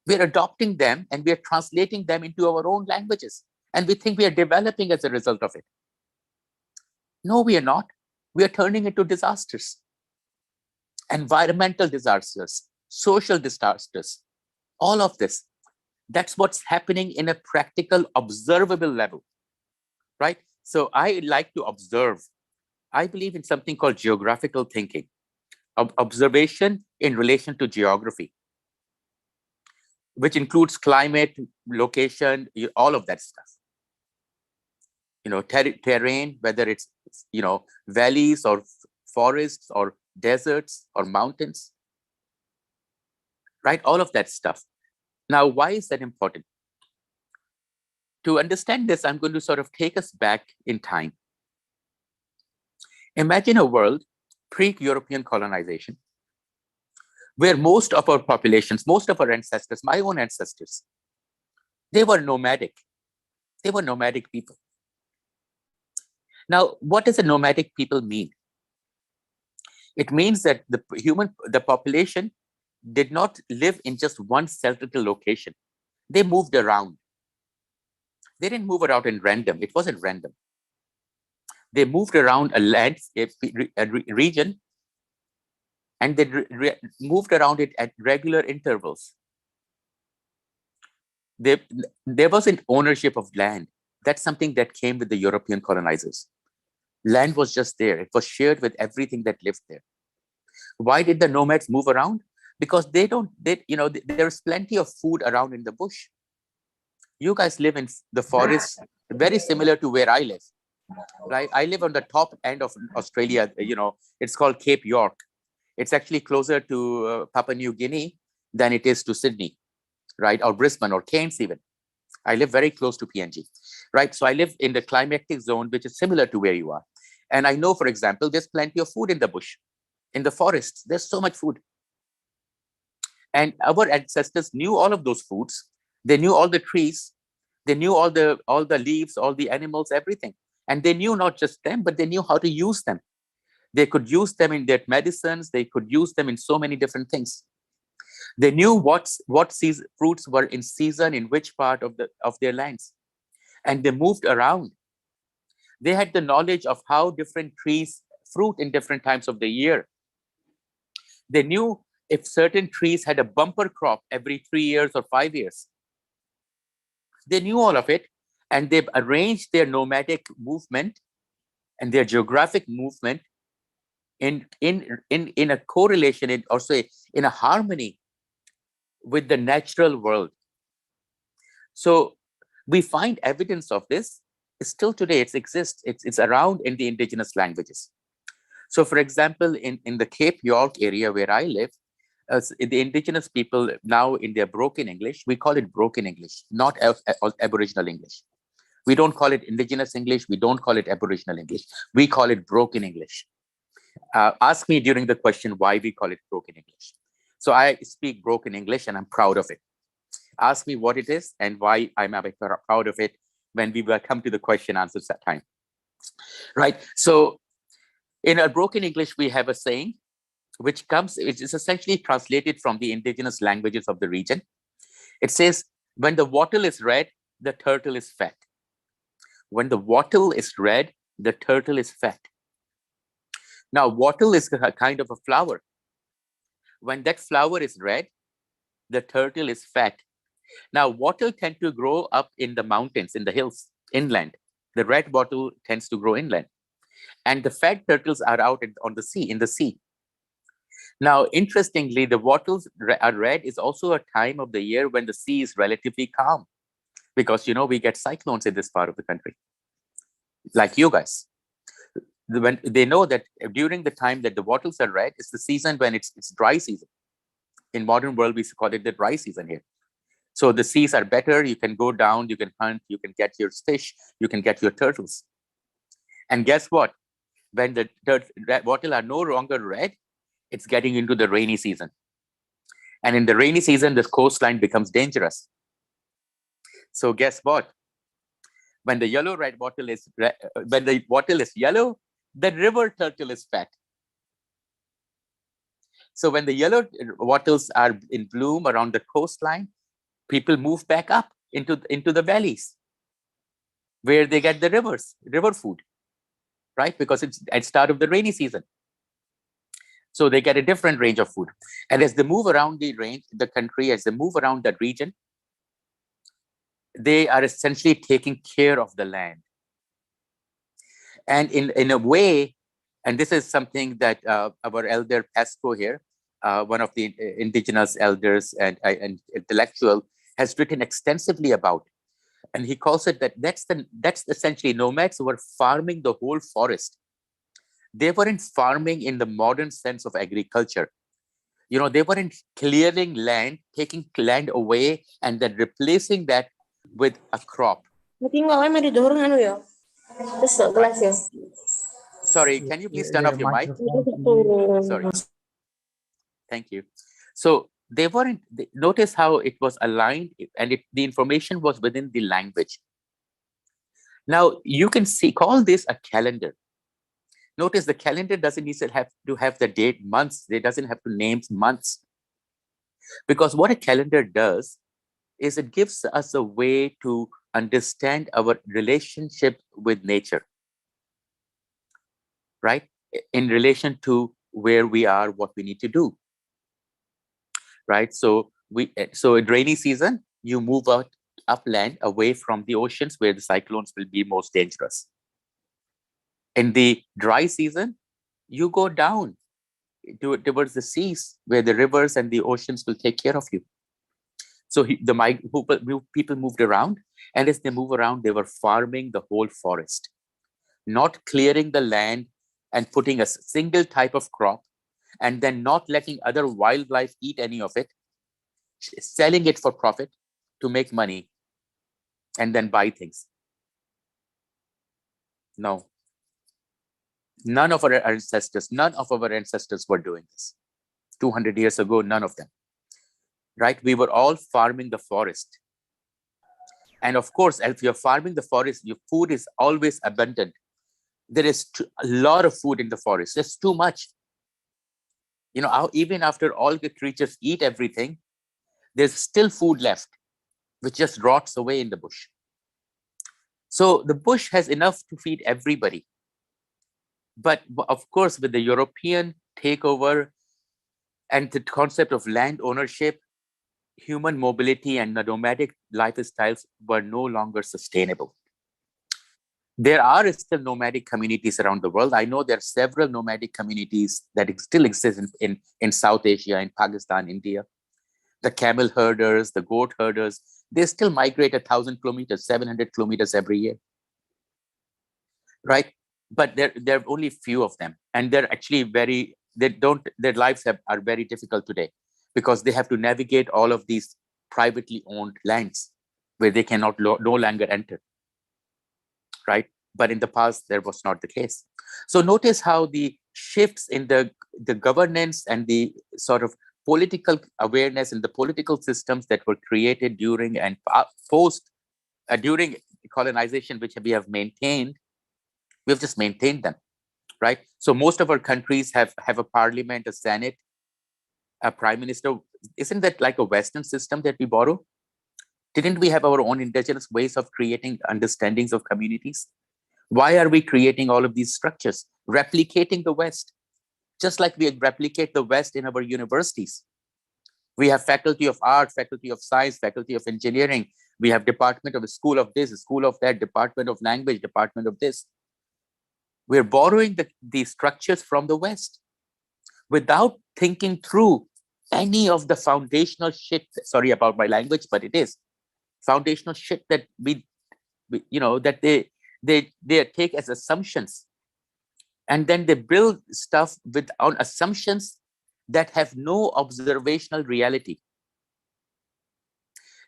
we're adopting them and we're translating them into our own languages, and we think we are developing as a result of it. No, we are not. We are turning into disasters, environmental disasters, social disasters, all of this. That's what's happening in a practical, observable level, right? So I like to observe. I believe in something called geographical thinking, observation in relation to geography, which includes climate, location, all of that stuff. Terrain, whether it's, valleys or forests or deserts or mountains, right? All of that stuff. Now, why is that important? To understand this, I'm going to sort of take us back in time. Imagine a world pre-European colonization, where most of our populations, most of our ancestors, my own ancestors, they were nomadic. They were nomadic people. Now, what does a nomadic people mean? It means that the population did not live in just one settled location. They moved around. They didn't move around in random. It wasn't random. They moved around a landscape, a region, and they moved around it at regular intervals. there wasn't ownership of land. That's something that came with the European colonizers. Land was just there. It was shared with everything that lived there. Why did the nomads move around? Because there's plenty of food around in the bush. You guys live in the forest, very similar to where I live, right? I live on the top end of Australia. It's called Cape York. It's actually closer to Papua New Guinea than it is to Sydney, right? Or Brisbane or Cairns even. I live very close to PNG, right? So I live in the climatic zone, which is similar to where you are. And I know, for example, there's plenty of food in the bush, in the forests. There's so much food. And our ancestors knew all of those foods. They knew all the trees. They knew all the leaves, all the animals, everything. And they knew not just them, but they knew how to use them. They could use them in their medicines. They could use them in so many different things. They knew what fruits were in season in which part of their lands, and they moved around. They had the knowledge of how different trees fruit in different times of the year. They knew if certain trees had a bumper crop every 3 years or 5 years. They knew all of it, and they've arranged their nomadic movement and their geographic movement in a correlation, and also in a harmony with the natural world. So we find evidence of this still today. It exists. It's around in the indigenous languages. So, for example, in the Cape York area where I live, the indigenous people now in their broken English, we call it broken English, not Aboriginal English. We don't call it indigenous English. We don't call it Aboriginal English. We call it broken English. Ask me during the question why we call it broken English. So I speak broken English and I'm proud of it. Ask me what it is and why I'm proud of it when we will come to the question answers that time. Right. So in our broken English, we have a saying which is essentially translated from the indigenous languages of the region. It says, when the wattle is red, the turtle is fat. When the wattle is red, the turtle is fat. Now, wattle is a kind of a flower. When that flower is red, the turtle is fat. Now, wattle tend to grow up in the mountains, in the hills, inland. The red wattle tends to grow inland. And the fat turtles are out in the sea. Now, interestingly, the wattles are red is also a time of the year when the sea is relatively calm, because, we get cyclones in this part of the country, like you guys. When they know that during the time that the wattles are red, it's the season when it's dry season. In modern world, we call it the dry season here. So the seas are better. You can go down, you can hunt, you can get your fish, you can get your turtles. And guess what? When the wattle are no longer red, it's getting into the rainy season. And in the rainy season, the coastline becomes dangerous. So guess what? When the yellow-red wattle is when the wattle is yellow, the river turtle is fat. So when the yellow wattles are in bloom around the coastline, people move back up into the valleys where they get the river food, right? Because it's at start of the rainy season. So they get a different range of food. And as they move around the country, as they move around that region, they are essentially taking care of the land. And in a way, and this is something that our elder Pasco here, one of the indigenous elders and intellectual, has written extensively about. And he calls it that's essentially nomads who were farming the whole forest. They weren't farming in the modern sense of agriculture. They weren't clearing land, taking land away, and then replacing that with a crop. Sorry, can you please turn off your mic? Sorry. Thank you. So they weren't, notice how it was aligned and the information was within the language. Now you can call this a calendar. Notice the calendar doesn't need to have the date months. It doesn't have to name months. Because what a calendar does is it gives us a way to understand our relationship with nature, right? In relation to where we are, what we need to do, right? So in rainy season, you move out upland away from the oceans where the cyclones will be most dangerous. In the dry season, you go down towards the seas where the rivers and the oceans will take care of you. So people moved around, and as they move around, they were farming the whole forest, not clearing the land and putting a single type of crop, and then not letting other wildlife eat any of it, selling it for profit to make money, and then buy things. No. None of our ancestors were doing this. 200 years ago, none of them. Right? We were all farming the forest. And of course, if you're farming the forest, your food is always abundant. There is a lot of food in the forest. There's too much. You know, even after all the creatures eat everything, there's still food left, which just rots away in the bush. So the bush has enough to feed everybody. But of course, with the European takeover and the concept of land ownership, human mobility and the nomadic lifestyles were no longer sustainable. There are still nomadic communities around the world. I know there are several nomadic communities that still exist in South Asia, in Pakistan, India. The camel herders, the goat herders, they still migrate 1,000 kilometers, 700 kilometers every year. Right? But there are only few of them. And they're actually their lives are very difficult today because they have to navigate all of these privately owned lands where they cannot no longer enter. Right? But in the past, there was not the case. So notice how the shifts in the governance and the sort of political awareness and the political systems that were created during and during colonization, which we have maintained, we've just maintained them, right? So most of our countries have a parliament, a senate, a prime minister. Isn't that like a Western system that we borrow? Didn't we have our own indigenous ways of creating understandings of communities? Why are we creating all of these structures, replicating the West? Just like we replicate the West in our universities. We have faculty of art, faculty of science, faculty of engineering. We have department of a school of this, a school of that, department of language, department of this. We're borrowing the structures from the West without thinking through any of the foundational shit. Sorry about my language, but it is foundational shit that that they take as assumptions, and then they build stuff on assumptions that have no observational reality.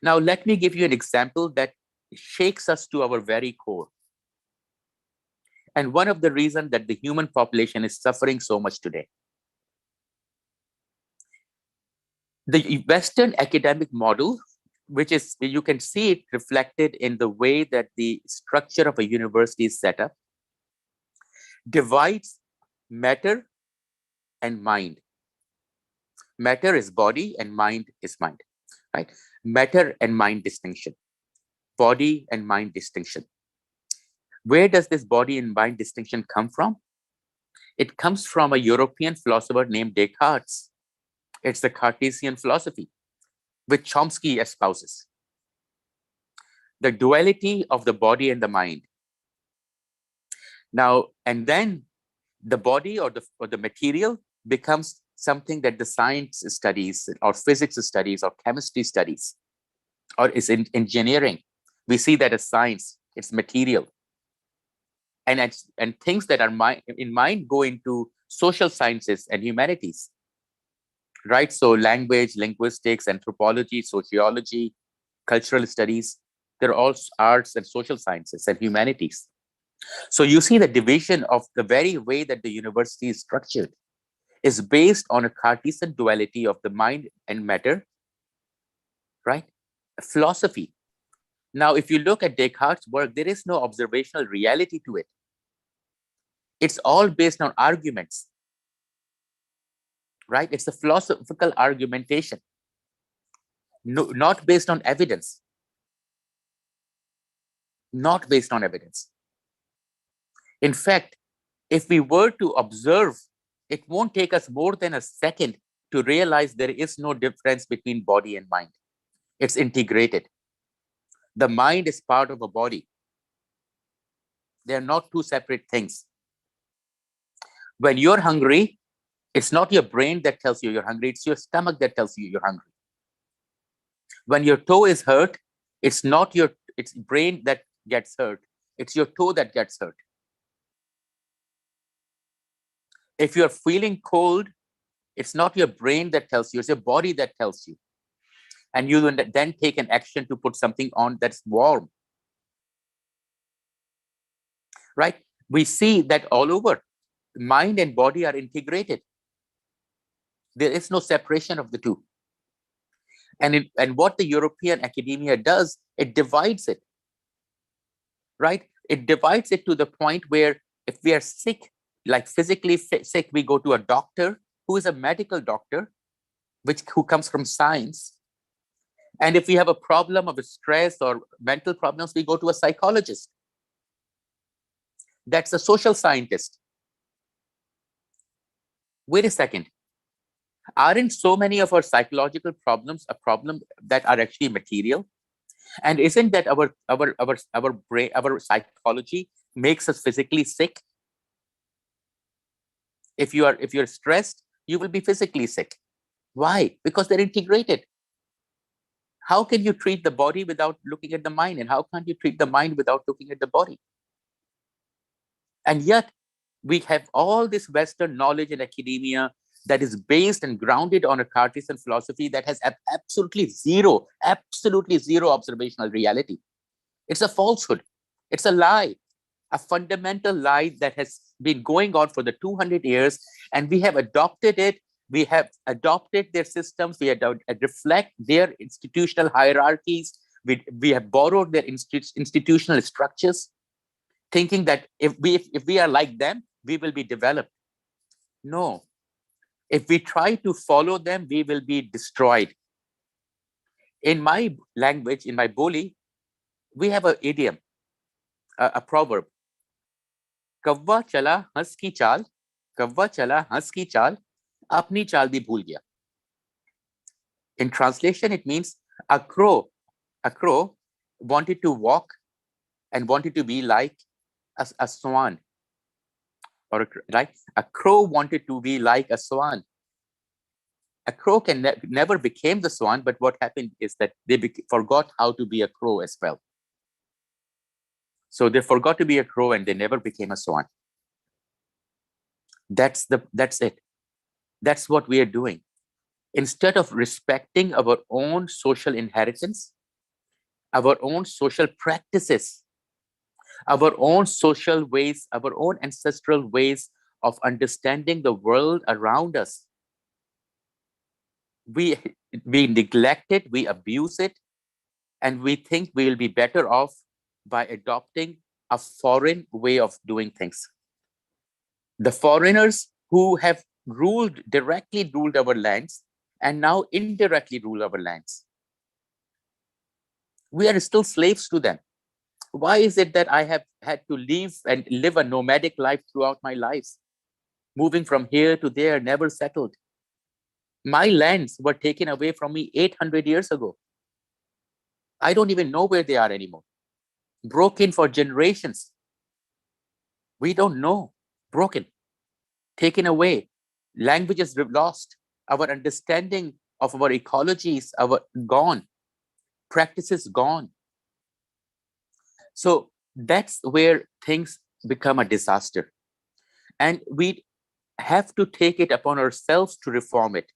Now, let me give you an example that shakes us to our very core. And one of the reasons that the human population is suffering so much today. The Western academic model, which is, you can see it reflected in the way that the structure of a university is set up, divides matter and mind. Matter is body and mind is mind, right? Matter and mind distinction, body and mind distinction. Where does this body and mind distinction come from? It comes from a European philosopher named Descartes. It's the Cartesian philosophy, which Chomsky espouses. The duality of the body and the mind. Now, and then the body or the material becomes something that the science studies or physics studies or chemistry studies, or is in engineering. We see that as science, it's material. And things that are in mind go into social sciences and humanities, right? So language, linguistics, anthropology, sociology, cultural studies, they're all arts and social sciences and humanities. So you see the division of the very way that the university is structured is based on a Cartesian duality of the mind and matter, right? Philosophy. Now, if you look at Descartes' work, there is no observational reality to it. It's all based on arguments, right? It's a philosophical argumentation, not based on evidence. Not based on evidence. In fact, if we were to observe, it won't take us more than a second to realize there is no difference between body and mind. It's integrated. The mind is part of a body. They are not two separate things. When you're hungry, it's not your brain that tells you you're hungry, it's your stomach that tells you you're hungry. When your toe is hurt, it's not your brain that gets hurt, it's your toe that gets hurt. If you're feeling cold, it's not your brain that tells you, it's your body that tells you. And you then take an action to put something on that's warm. Right? We see that all over. Mind and body are integrated. There is no separation of the two. And what the European academia does, it divides it. Right? It divides it to the point where if we are sick, like physically sick, we go to a doctor who is a medical doctor, who comes from science. And if we have a problem of stress or mental problems, we go to a psychologist. That's a social scientist. Wait a second. Aren't so many of our psychological problems a problem that are actually material? And isn't that our brain, our psychology makes us physically sick? If you're stressed, you will be physically sick. Why? Because they're integrated. How can you treat the body without looking at the mind? And how can't you treat the mind without looking at the body? And yet, we have all this Western knowledge in academia that is based and grounded on a Cartesian philosophy that has absolutely zero observational reality. It's a falsehood. It's a lie, a fundamental lie that has been going on for the 200 years, and we have adopted it. We have adopted their systems. We reflect their institutional hierarchies. We have borrowed their institutional structures, thinking that if we are like them, we will be developed. No. If we try to follow them, we will be destroyed. In my language, in my Boli, we have an idiom, a proverb. Kavva chala hans ki chaal, kavva chala hans ki chaal, apni chaal bhi bhul gaya. In translation, it means a crow wanted to walk and wanted to be like a swan. Or a crow wanted to be like a swan. A crow can never became the swan, but what happened is that they forgot how to be a crow as well. So they forgot to be a crow and they never became a swan. That's it. That's what we are doing. Instead of respecting our own social inheritance, our own social practices, our own social ways, our own ancestral ways of understanding the world around us, we neglect it, we abuse it, and we think we will be better off by adopting a foreign way of doing things. The foreigners who have directly ruled our lands and now indirectly rule our lands. We are still slaves to them. Why is it that I have had to live a nomadic life throughout my life? Moving from here to there, never settled. My lands were taken away from me 800 years ago. I don't even know where they are anymore. Broken for generations. We don't know. Broken. Taken away. Languages lost. Our understanding of our ecologies gone. Practices gone. So that's where things become a disaster. And we have to take it upon ourselves to reform it.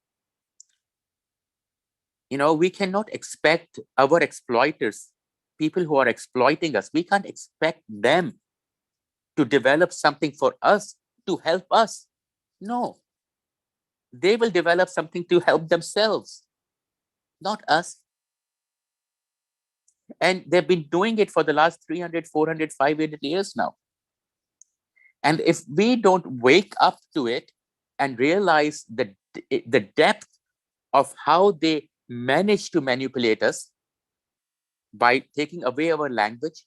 We cannot expect our exploiters, people who are exploiting us, we can't expect them to develop something for us, to help us. No. They will develop something to help themselves, not us. And they've been doing it for the last 300, 400, 500 years now. And if we don't wake up to it and realize the depth of how they manage to manipulate us by taking away our language,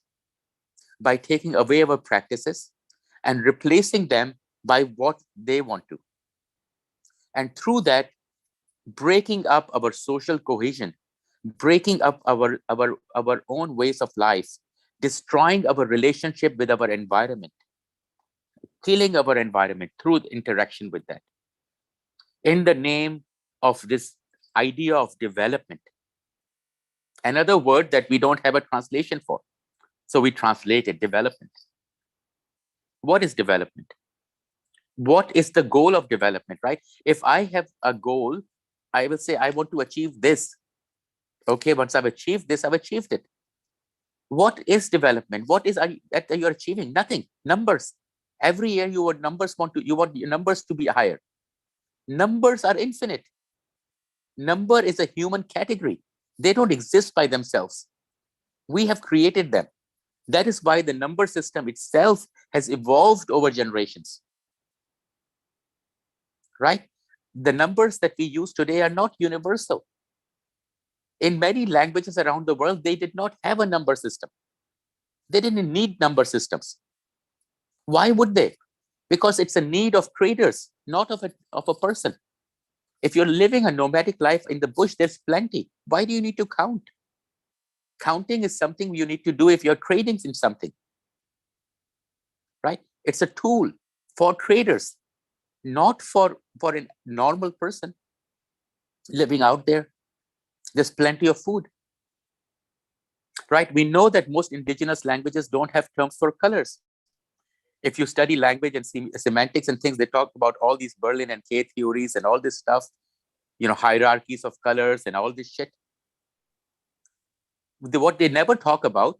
by taking away our practices, and replacing them by what they want to. And through that, breaking up our social cohesion breaking up our own ways of life, destroying our relationship with our environment, killing our environment through the interaction with that, in the name of this idea of development. Another word that we don't have a translation for. So we translate it, development. What is development? What is the goal of development, right? If I have a goal, I will say, I want to achieve this. Okay, once I've achieved this, I've achieved it. What is development? What is that you're achieving? Nothing. Numbers. Every year you want your numbers to be higher. Numbers are infinite. Number is a human category. They don't exist by themselves. We have created them. That is why the number system itself has evolved over generations. Right? The numbers that we use today are not universal. In many languages around the world, they did not have a number system. They didn't need number systems. Why would they? Because it's a need of traders, not of a person. If you're living a nomadic life in the bush, there's plenty. Why do you need to count? Counting is something you need to do if you're trading in something. Right? It's a tool for traders, not for a normal person living out there. There's plenty of food. Right? We know that most indigenous languages don't have terms for colors. If you study language and semantics and things, they talk about all these Berlin and K theories and all this stuff, hierarchies of colors and all this shit. What they never talk about,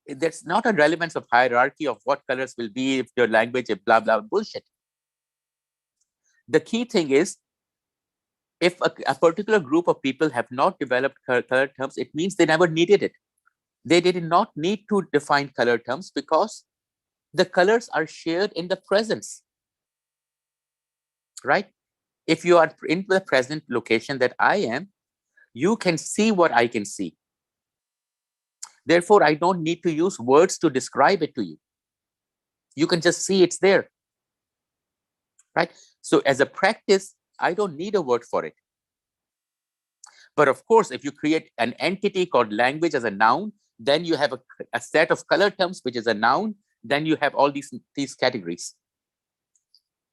there's not a relevance of hierarchy of what colors will be if your language is blah, blah, bullshit. The key thing is, if a particular group of people have not developed color terms, it means they never needed it. They did not need to define color terms because the colors are shared in the presence, right? If you are in the present location that I am, you can see what I can see. Therefore, I don't need to use words to describe it to you. You can just see it's there, right? So as a practice, I don't need a word for it. But of course, if you create an entity called language as a noun, then you have a set of color terms, which is a noun. Then you have all these categories.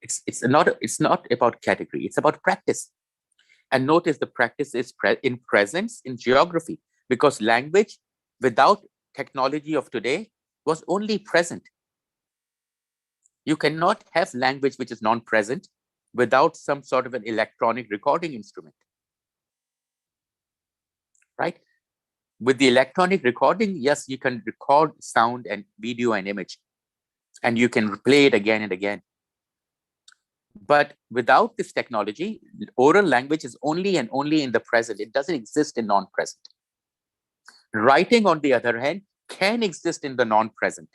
It's not about category. It's about practice. And notice the practice is in presence, in geography, because language without technology of today was only present. You cannot have language which is non-present without some sort of an electronic recording instrument, right? With the electronic recording, yes, you can record sound and video and image, and you can play it again and again. But without this technology, oral language is only and only in the present. It doesn't exist in non-present. Writing, on the other hand, can exist in the non-present.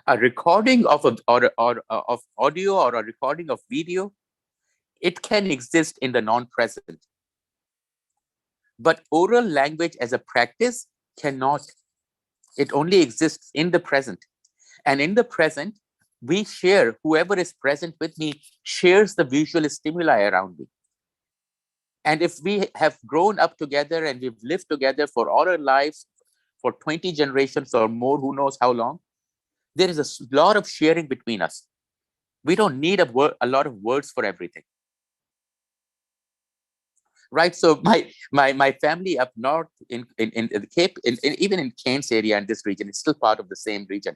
A recording of of audio or a recording of video, it can exist in the non-present. But oral language as a practice cannot. It only exists in the present. And in the present, we share, whoever is present with me shares the visual stimuli around me. And if we have grown up together and we've lived together for all our lives, for 20 generations or more, who knows how long, there is a lot of sharing between us. We don't need a lot of words for everything. Right, so my family up north in the Cape, even in Cairns area and this region, it's still part of the same region.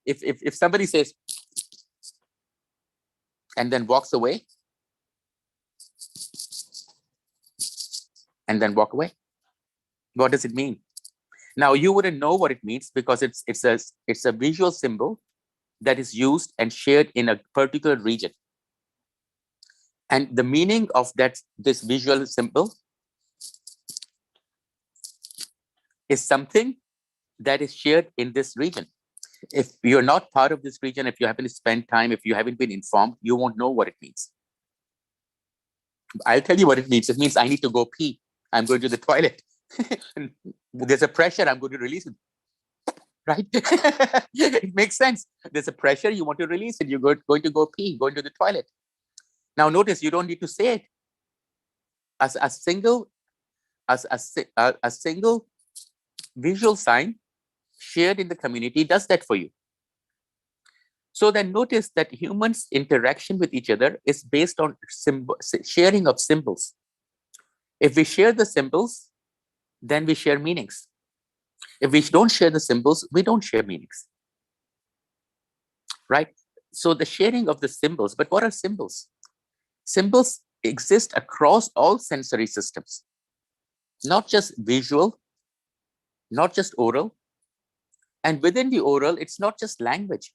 If somebody says and then walks away and then walk away, what does it mean? Now you wouldn't know what it means because it's a visual symbol that is used and shared in a particular region. And the meaning of this visual symbol is something that is shared in this region. If you're not part of this region, if you haven't spent time, if you haven't been informed, you won't know what it means. I'll tell you what it means. It means I need to go pee. I'm going to the toilet. There's a pressure, I'm going to release it. Right? It makes sense. There's a pressure, you want to release it. You're going to go pee, going to the toilet. Now notice, you don't need to say it. As a single a single visual sign shared in the community does that for you. So then notice that humans' interaction with each other is based on sharing of symbols. If we share the symbols, then we share meanings. If we don't share the symbols, we don't share meanings. Right? So the sharing of the symbols, but what are symbols? Symbols exist across all sensory systems, not just visual, not just oral. And within the oral, it's not just language.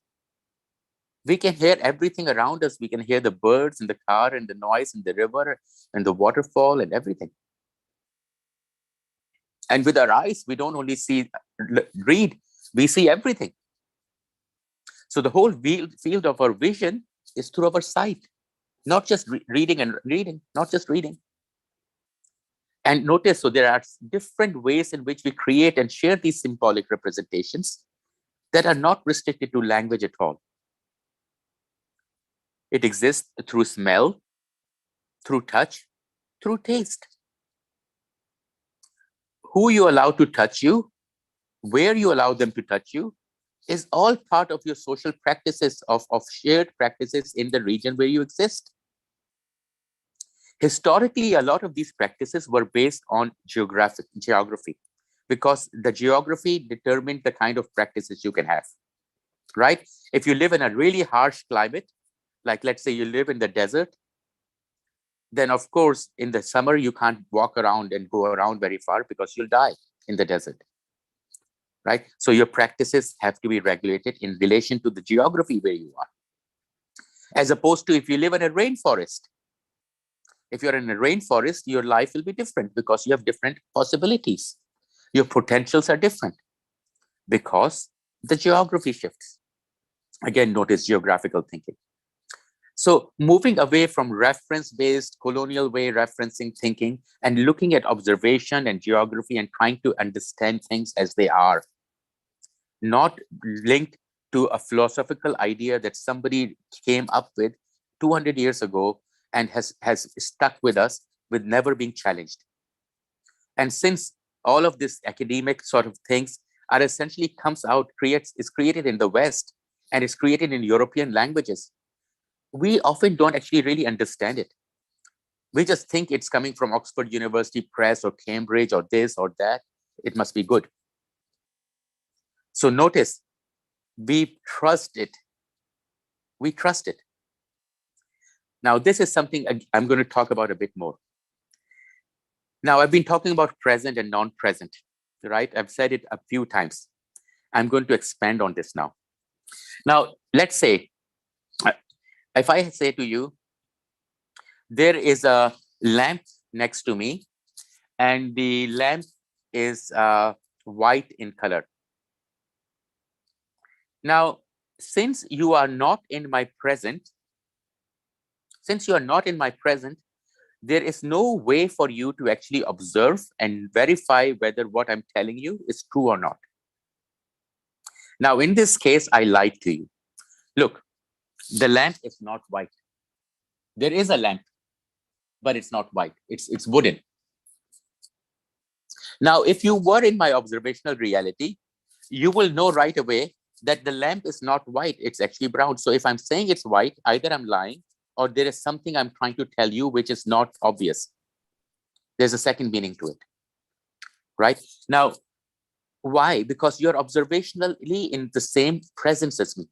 We can hear everything around us. We can hear the birds in the car and the noise in the river and the waterfall and everything. And with our eyes, we don't only read, we see everything. So the whole field of our vision is through our sight, not just reading and reading, not just reading. And notice, so there are different ways in which we create and share these symbolic representations that are not restricted to language at all. It exists through smell, through touch, through taste. Who you allow to touch you, where you allow them to touch you, is all part of your social practices, of shared practices in the region where you exist. Historically, a lot of these practices were based on geography, because the geography determined the kind of practices you can have, right? If you live in a really harsh climate, like let's say you live in the desert, then of course, in the summer, you can't walk around and go around very far because you'll die in the desert, right? So your practices have to be regulated in relation to the geography where you are. As opposed to if you live in a rainforest. If you're in a rainforest, your life will be different because you have different possibilities. Your potentials are different because the geography shifts. Again, notice geographical thinking. So moving away from reference-based colonial way referencing thinking and looking at observation and geography and trying to understand things as they are, not linked to a philosophical idea that somebody came up with 200 years ago and has stuck with us with never being challenged. And since all of this academic sort of things are essentially is created in the West and is created in European languages, we often don't actually really understand it. We just think it's coming from Oxford University Press or Cambridge or this or that. It must be good. So notice, we trust it. We trust it. Now, this is something I'm going to talk about a bit more. Now, I've been talking about present and non-present, right? I've said it a few times. I'm going to expand on this now. Now, let's say, if I say to you, there is a lamp next to me, and the lamp is white in color. Now, since you are not in my present, there is no way for you to actually observe and verify whether what I'm telling you is true or not. Now, in this case, I lied to you. Look, the lamp is not white. There is a lamp, but it's not white. It's wooden. Now, if you were in my observational reality, you will know right away that the lamp is not white. It's actually brown. So if I'm saying it's white, either I'm lying or there is something I'm trying to tell you which is not obvious. There's a second meaning to it, right? Now, why? Because you're observationally in the same presence as me.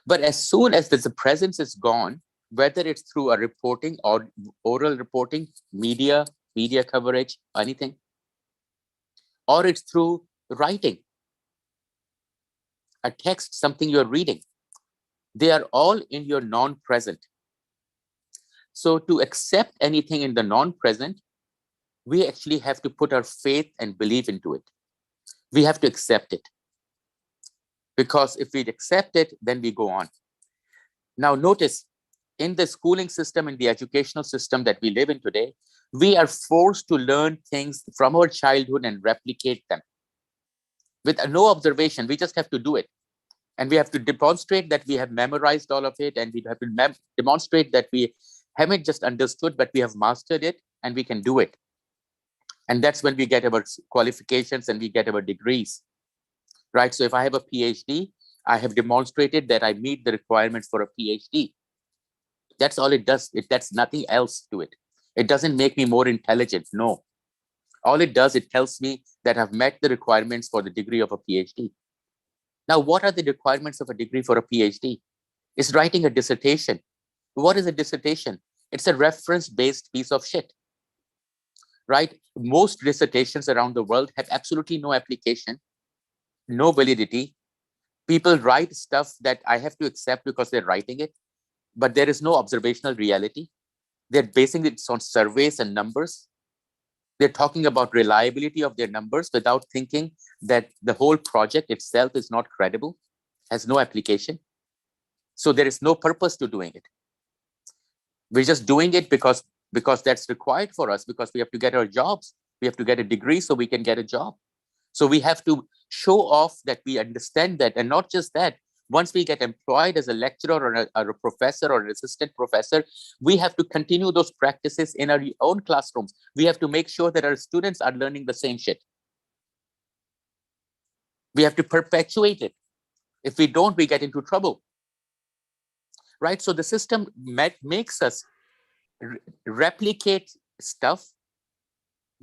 But as soon as the presence is gone, whether it's through a reporting or oral reporting, media coverage, anything, or it's through writing, a text, something you're reading, they are all in your non-present. So to accept anything in the non-present, we actually have to put our faith and belief into it. We have to accept it. Because if we accept it, then we go on. Now notice, in the schooling system, in the educational system that we live in today, we are forced to learn things from our childhood and replicate them. With no observation, we just have to do it. And we have to demonstrate that we have memorized all of it, and we have to demonstrate that we haven't just understood, but we have mastered it and we can do it. And that's when we get our qualifications and we get our degrees, right? So if I have a PhD, I have demonstrated that I meet the requirements for a PhD. That's all it does. That's nothing else to it. It doesn't make me more intelligent. No. All it does, it tells me that I've met the requirements for the degree of a PhD. Now, what are the requirements of a degree for a PhD? It's writing a dissertation. What is a dissertation? It's a reference-based piece of shit, right? Most dissertations around the world have absolutely no application, no validity. People write stuff that I have to accept because they're writing it, but there is no observational reality. They're basing it on surveys and numbers. They're talking about reliability of their numbers without thinking that the whole project itself is not credible, has no application. So there is no purpose to doing it. We're just doing it because that's required for us, because we have to get our jobs. We have to get a degree so we can get a job. So we have to show off that we understand that. And not just that, once we get employed as a lecturer or a professor or an assistant professor, we have to continue those practices in our own classrooms. We have to make sure that our students are learning the same shit. We have to perpetuate it. If we don't, we get into trouble. Right? So the system makes us replicate stuff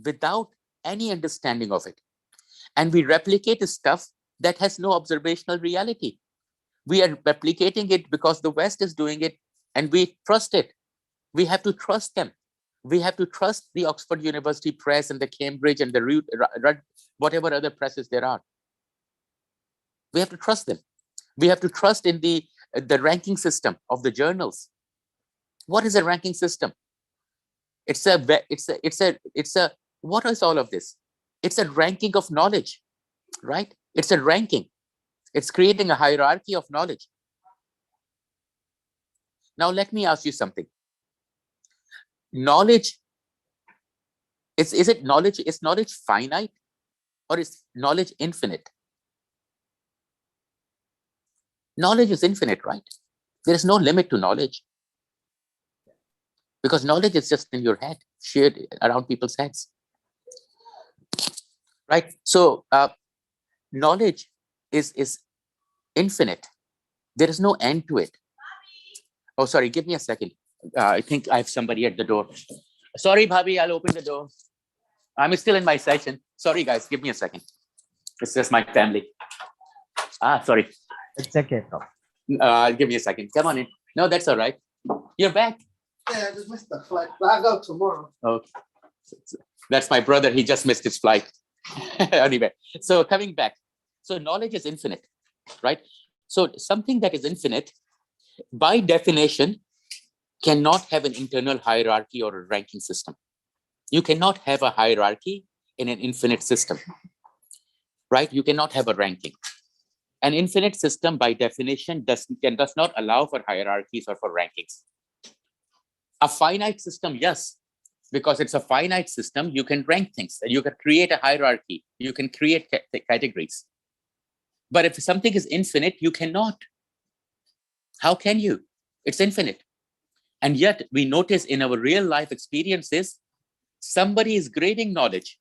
without any understanding of it. And we replicate the stuff that has no observational reality. We are replicating it because the West is doing it and we trust it. We have to trust them. We have to trust the Oxford University Press and the Cambridge and the whatever other presses there are. We have to trust them. We have to trust in the ranking system of the journals. What is a ranking system? What is all of this? It's a ranking of knowledge, right? It's a ranking. It's creating a hierarchy of knowledge. Now, let me ask you something. Knowledge, is knowledge finite or is knowledge infinite? Knowledge is infinite, right? There is no limit to knowledge. Because knowledge is just in your head, shared around people's heads. Right? So knowledge is infinite. There is no end to it. Oh, sorry, give me a second. I think I have somebody at the door. Sorry, Bhabhi, I'll open the door. I'm still in my session. Sorry, guys, give me a second. It's just my family. Sorry. It's okay, Prof. Give me a second. Come on in. No, that's all right. You're back. Yeah, I just missed the flight. But I'll go tomorrow. Okay. That's my brother. He just missed his flight. Anyway, so coming back. So knowledge is infinite, right? So something that is infinite, by definition, cannot have an internal hierarchy or a ranking system. You cannot have a hierarchy in an infinite system, right? You cannot have a ranking. An infinite system, by definition, does not allow for hierarchies or for rankings. A finite system, yes, because it's a finite system, you can rank things, you can create a hierarchy, you can create categories. But if something is infinite, you cannot. How can you? It's infinite. And yet we notice in our real life experiences, somebody is grading knowledge.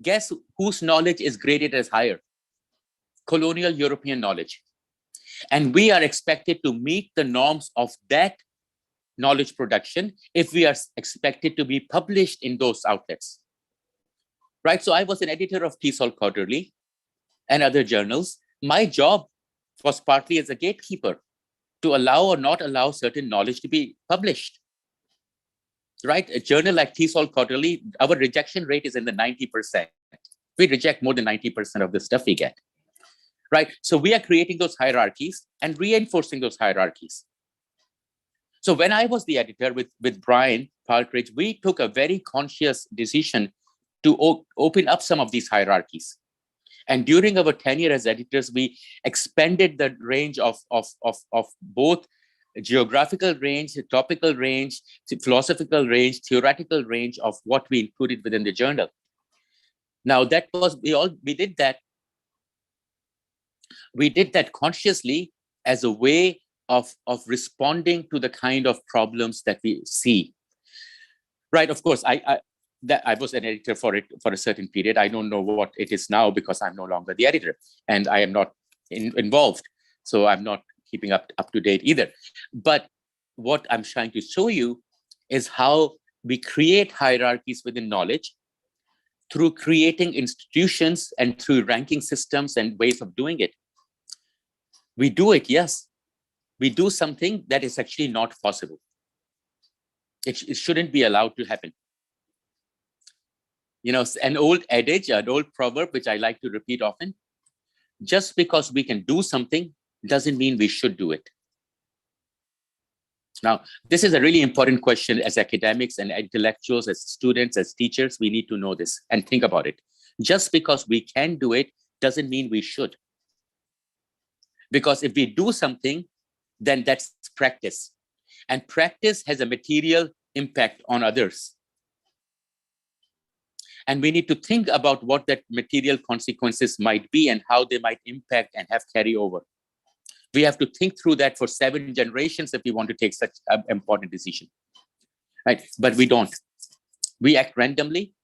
Guess whose knowledge is graded as higher? Colonial European knowledge. And we are expected to meet the norms of that knowledge production if we are expected to be published in those outlets. Right? So I was an editor of TESOL Quarterly and other journals. My job was partly as a gatekeeper to allow or not allow certain knowledge to be published. Right? A journal like TESOL Quarterly, our rejection rate is in the 90%. We reject more than 90% of the stuff we get. Right? So we are creating those hierarchies and reinforcing those hierarchies. So when I was the editor with Brian Partridge, we took a very conscious decision to open up some of these hierarchies. And during our tenure as editors, we expanded the range of both geographical range, topical range, philosophical range, theoretical range of what we included within the journal. Now that was, we did that consciously as a way of responding to the kind of problems that we see. Right, of course, that I was an editor for it for a certain period. I don't know what it is now because I'm no longer the editor and I am not involved. So I'm not keeping up to date either. But what I'm trying to show you is how we create hierarchies within knowledge through creating institutions and through ranking systems and ways of doing it. We do it, yes. We do something that is actually not possible. It shouldn't be allowed to happen. You know, an old adage, an old proverb, which I like to repeat often, just because we can do something doesn't mean we should do it. Now, this is a really important question as academics and intellectuals, as students, as teachers, we need to know this and think about it. Just because we can do it doesn't mean we should. Because if we do something, then that's practice. And practice has a material impact on others. And we need to think about what that material consequences might be and how they might impact and have carryover. We have to think through that for 7 generations if we want to take such an important decision, right? But we don't. We act randomly.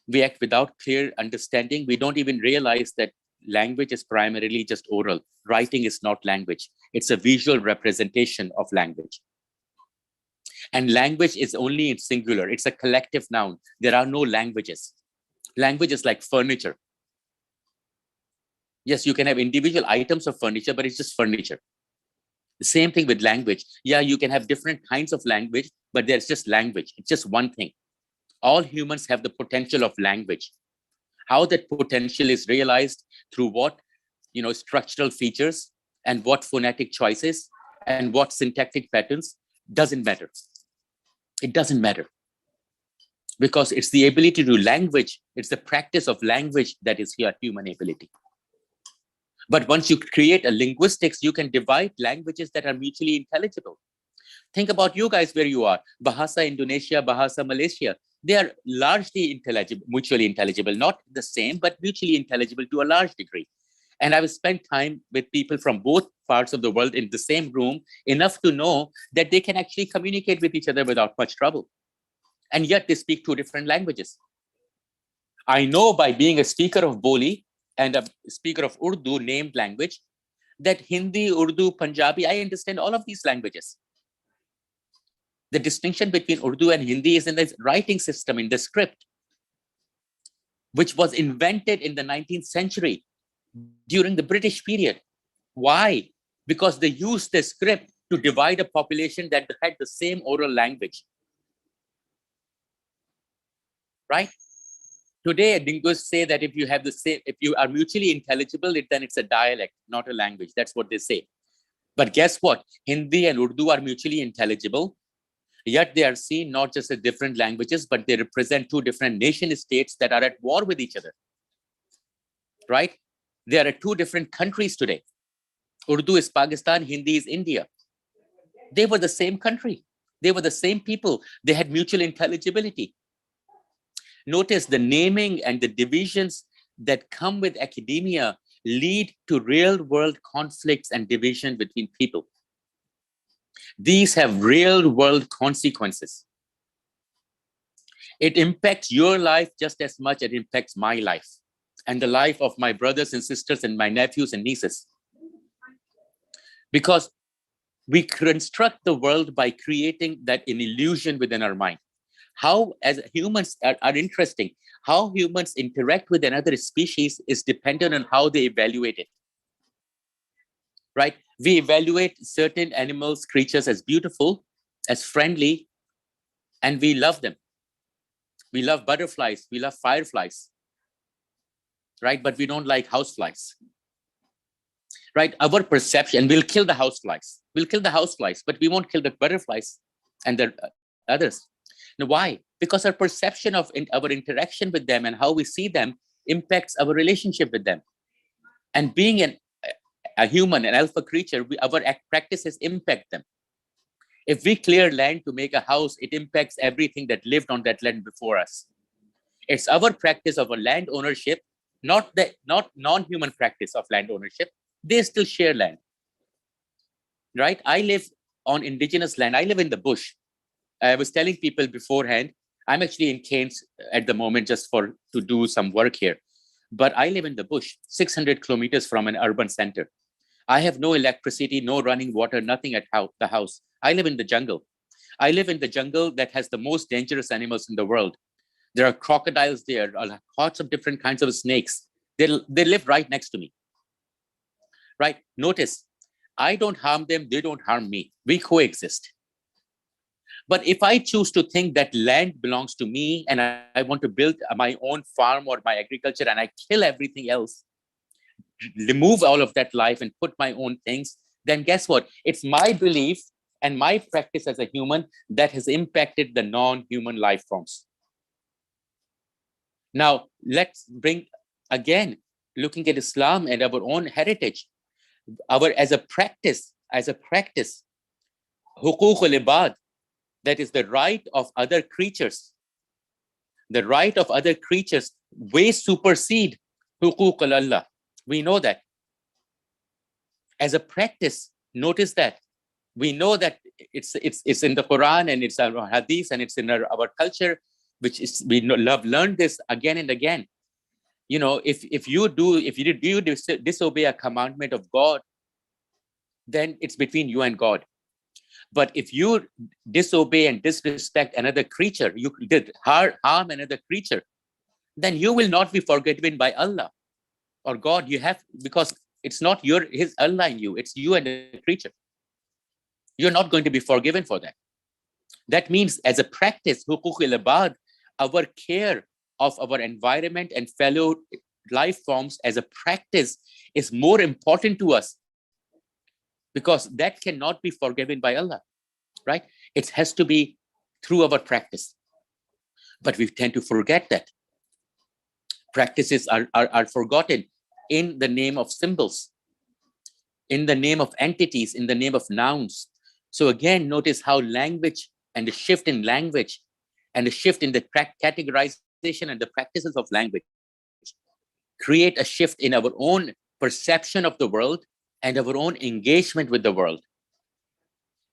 We act without clear understanding. We don't even realize that language is primarily just oral. Writing is not language. It's a visual representation of language. And language is only in singular. It's a collective noun. There are no languages. Language is like furniture. Yes, you can have individual items of furniture, but it's just furniture. The same thing with language. Yeah, you can have different kinds of language, but there's just language. It's just one thing. All humans have the potential of language. How that potential is realized through what, structural features and what phonetic choices and what syntactic patterns doesn't matter. It doesn't matter. Because it's the ability to do language, it's the practice of language that is here human ability. But once you create a linguistics, you can divide languages that are mutually intelligible. Think about you guys where you are. Bahasa Indonesia, Bahasa Malaysia. They are largely intelligible, mutually intelligible, not the same, but mutually intelligible to a large degree. And I've spent time with people from both parts of the world in the same room, enough to know that they can actually communicate with each other without much trouble. And yet they speak 2 different languages. I know by being a speaker of Boli and a speaker of Urdu, named language, that Hindi, Urdu, Punjabi, I understand all of these languages. The distinction between Urdu and Hindi is in the writing system, in the script, which was invented in the 19th century during the British period. Why? Because they used the script to divide a population that had the same oral language. Right? Today, linguists say that if you are mutually intelligible, then it's a dialect, not a language. That's what they say. But guess what? Hindi and Urdu are mutually intelligible, yet they are seen not just as different languages, but they represent 2 different nation states that are at war with each other. Right? There are 2 different countries today. Urdu is Pakistan, Hindi is India. They were the same country. They were the same people. They had mutual intelligibility. Notice the naming and the divisions that come with academia lead to real-world conflicts and division between people. These have real-world consequences. It impacts your life just as much as it impacts my life and the life of my brothers and sisters and my nephews and nieces. Because we construct the world by creating that an illusion within our mind. How, as humans, are interesting. How humans interact with another species is dependent on how they evaluate it. Right? We evaluate certain animals, creatures as beautiful, as friendly, and we love them. We love butterflies, we love fireflies. Right? But we don't like houseflies. Right? Our perception, we'll kill the houseflies. We'll kill the houseflies, but we won't kill the butterflies and the others. Now, why? Because our perception of our interaction with them and how we see them impacts our relationship with them. And being a human, an alpha creature, our practices impact them. If we clear land to make a house, it impacts everything that lived on that land before us. It's our practice of a land ownership, not non-human practice of land ownership. They still share land. Right? I live on indigenous land. I live in the bush. I was telling people beforehand, I'm actually in Keynes at the moment just to do some work here. But I live in the bush, 600 kilometers from an urban center. I have no electricity, no running water, nothing at the house. I live in the jungle. I live in the jungle that has the most dangerous animals in the world. There are crocodiles there, lots of different kinds of snakes. They live right next to me. Right? Notice, I don't harm them, they don't harm me. We coexist. But if I choose to think that land belongs to me and I want to build my own farm or my agriculture and I kill everything else, remove all of that life and put my own things, then guess what? It's my belief and my practice as a human that has impacted the non-human life forms. Now, let's bring, again, looking at Islam and our own heritage, as a practice, huquq al-ibad, that is the right of other creatures. The right of other creatures way supersede huquq al-Allah. We know that. As a practice, notice that. We know that it's in the Quran and it's our hadith and it's in our culture, which is, we learned this again and again. You know, if you disobey a commandment of God, then it's between you and God. But if you disobey and disrespect another creature, you did harm another creature, then you will not be forgiven by Allah or God. You have, because it's not his Allah in you, it's you and the creature. You're not going to be forgiven for that. That means, as a practice, huquq al-ibad, our care of our environment and fellow life forms as a practice is more important to us, because that cannot be forgiven by Allah, right? It has to be through our practice. But we tend to forget that. Practices are forgotten in the name of symbols, in the name of entities, in the name of nouns. So again, notice how language and the shift in language and the shift in the categorization and the practices of language create a shift in our own perception of the world and our own engagement with the world.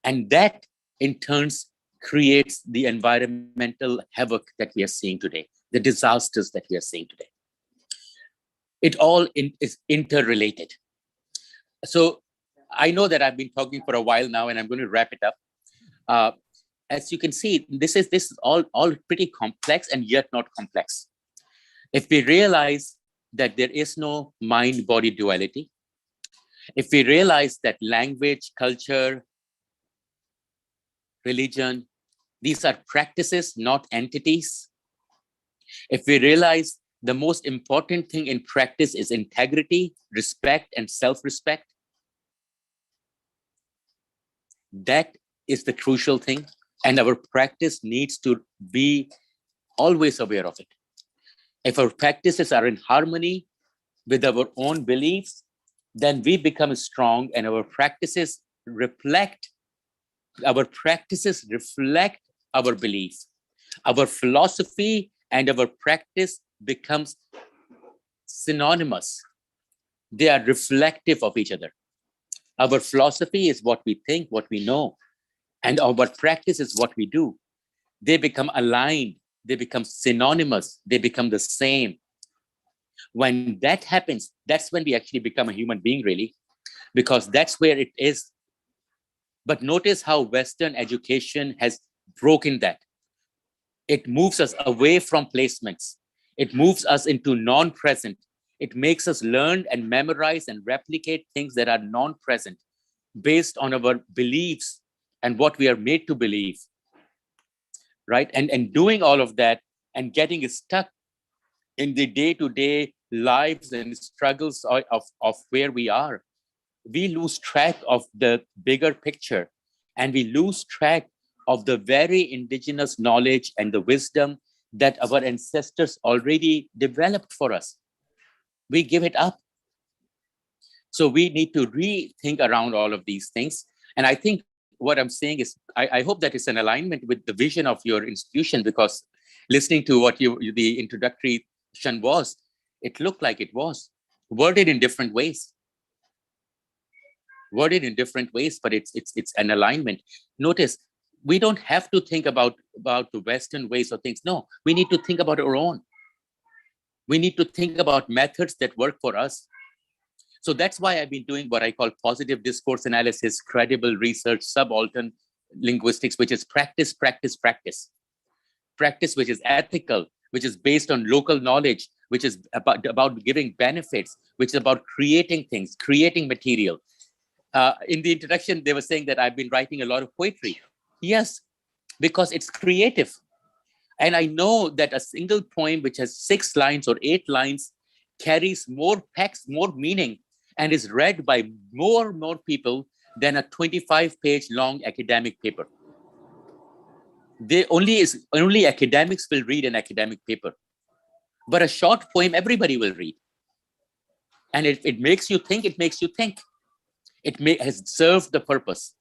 And that in turns creates the environmental havoc that we are seeing today, the disasters that we are seeing today. It all is interrelated. So I know that I've been talking for a while now, and I'm going to wrap it up. As you can see, this is all pretty complex and yet not complex. If we realize that there is no mind-body duality, if we realize that language, culture, religion, these are practices, not entities. If we realize the most important thing in practice is integrity, respect, and self-respect, that is the crucial thing. And our practice needs to be always aware of it. If our practices are in harmony with our own beliefs, then we become strong and our practices reflect our belief. Our philosophy and our practice becomes synonymous. They are reflective of each other. Our philosophy is what we think, what we know, and our practice is what we do. They become aligned, they become synonymous, they become the same. When that happens, that's when we actually become a human being, really, because that's where it is. But notice how Western education has broken that. It moves us away from placements. It moves us into non-present. It makes us learn and memorize and replicate things that are non-present based on our beliefs and what we are made to believe, right? And doing all of that and getting stuck in the day-to-day lives and struggles of where we are, we lose track of the bigger picture, and we lose track of the very indigenous knowledge and the wisdom that our ancestors already developed for us. We give it up. So we need to rethink around all of these things. And I think what I'm saying is, I hope that it's in alignment with the vision of your institution, because listening to what the introductory was, it looked like it was worded in different ways. But it's an alignment. Notice We don't have to think about the Western ways of things. No, we need to think about our own. We need to think about methods that work for us. So that's why I've been doing what I call positive discourse analysis, credible research, subaltern linguistics, which is practice, practice, practice. Practice which is ethical, which is based on local knowledge, which is about giving benefits, which is about creating things, creating material. In the introduction, they were saying that I've been writing a lot of poetry. Yes, because it's creative. And I know that a single poem which has 6 lines or 8 lines carries more text, more meaning, and is read by more people than a 25-page long academic paper. Only academics will read an academic paper. But a short poem, everybody will read. And it makes you think, it makes you think. It has served the purpose.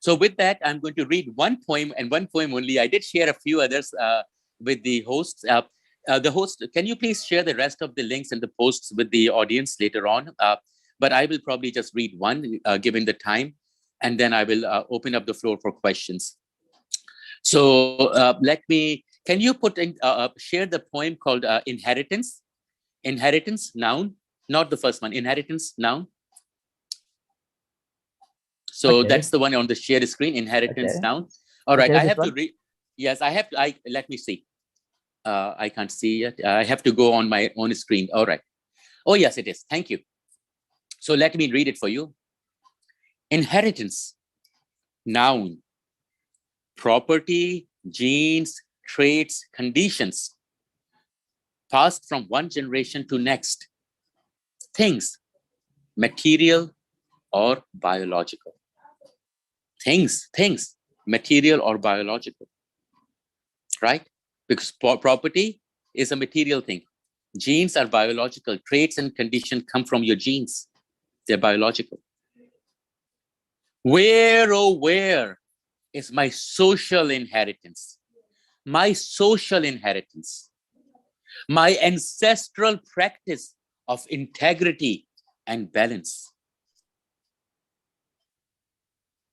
So with that, I'm going to read one poem and one poem only. I did share a few others with the hosts. The host, can you please share the rest of the links and the posts with the audience later on? But I will probably just read one, given the time, and then I will open up the floor for questions. So can you put in, share the poem called Inheritance? Inheritance, noun, not the first one, inheritance, noun. So Okay. that's the one on the shared screen, inheritance, Okay. noun. All right, Okay, I this have to one? read. Yes, I have to, let me see. I can't see yet. I have to go on my own screen. All right. Oh, yes, it is. Thank you. So let me read it for you. Inheritance, noun, property, genes, traits, conditions, passed from one generation to next. Things, material or biological. Things, material or biological, right? Because property is a material thing. Genes are biological. Traits and conditions come from your genes. They're biological. Where, oh, where is my social inheritance? My social inheritance. My ancestral practice of integrity and balance.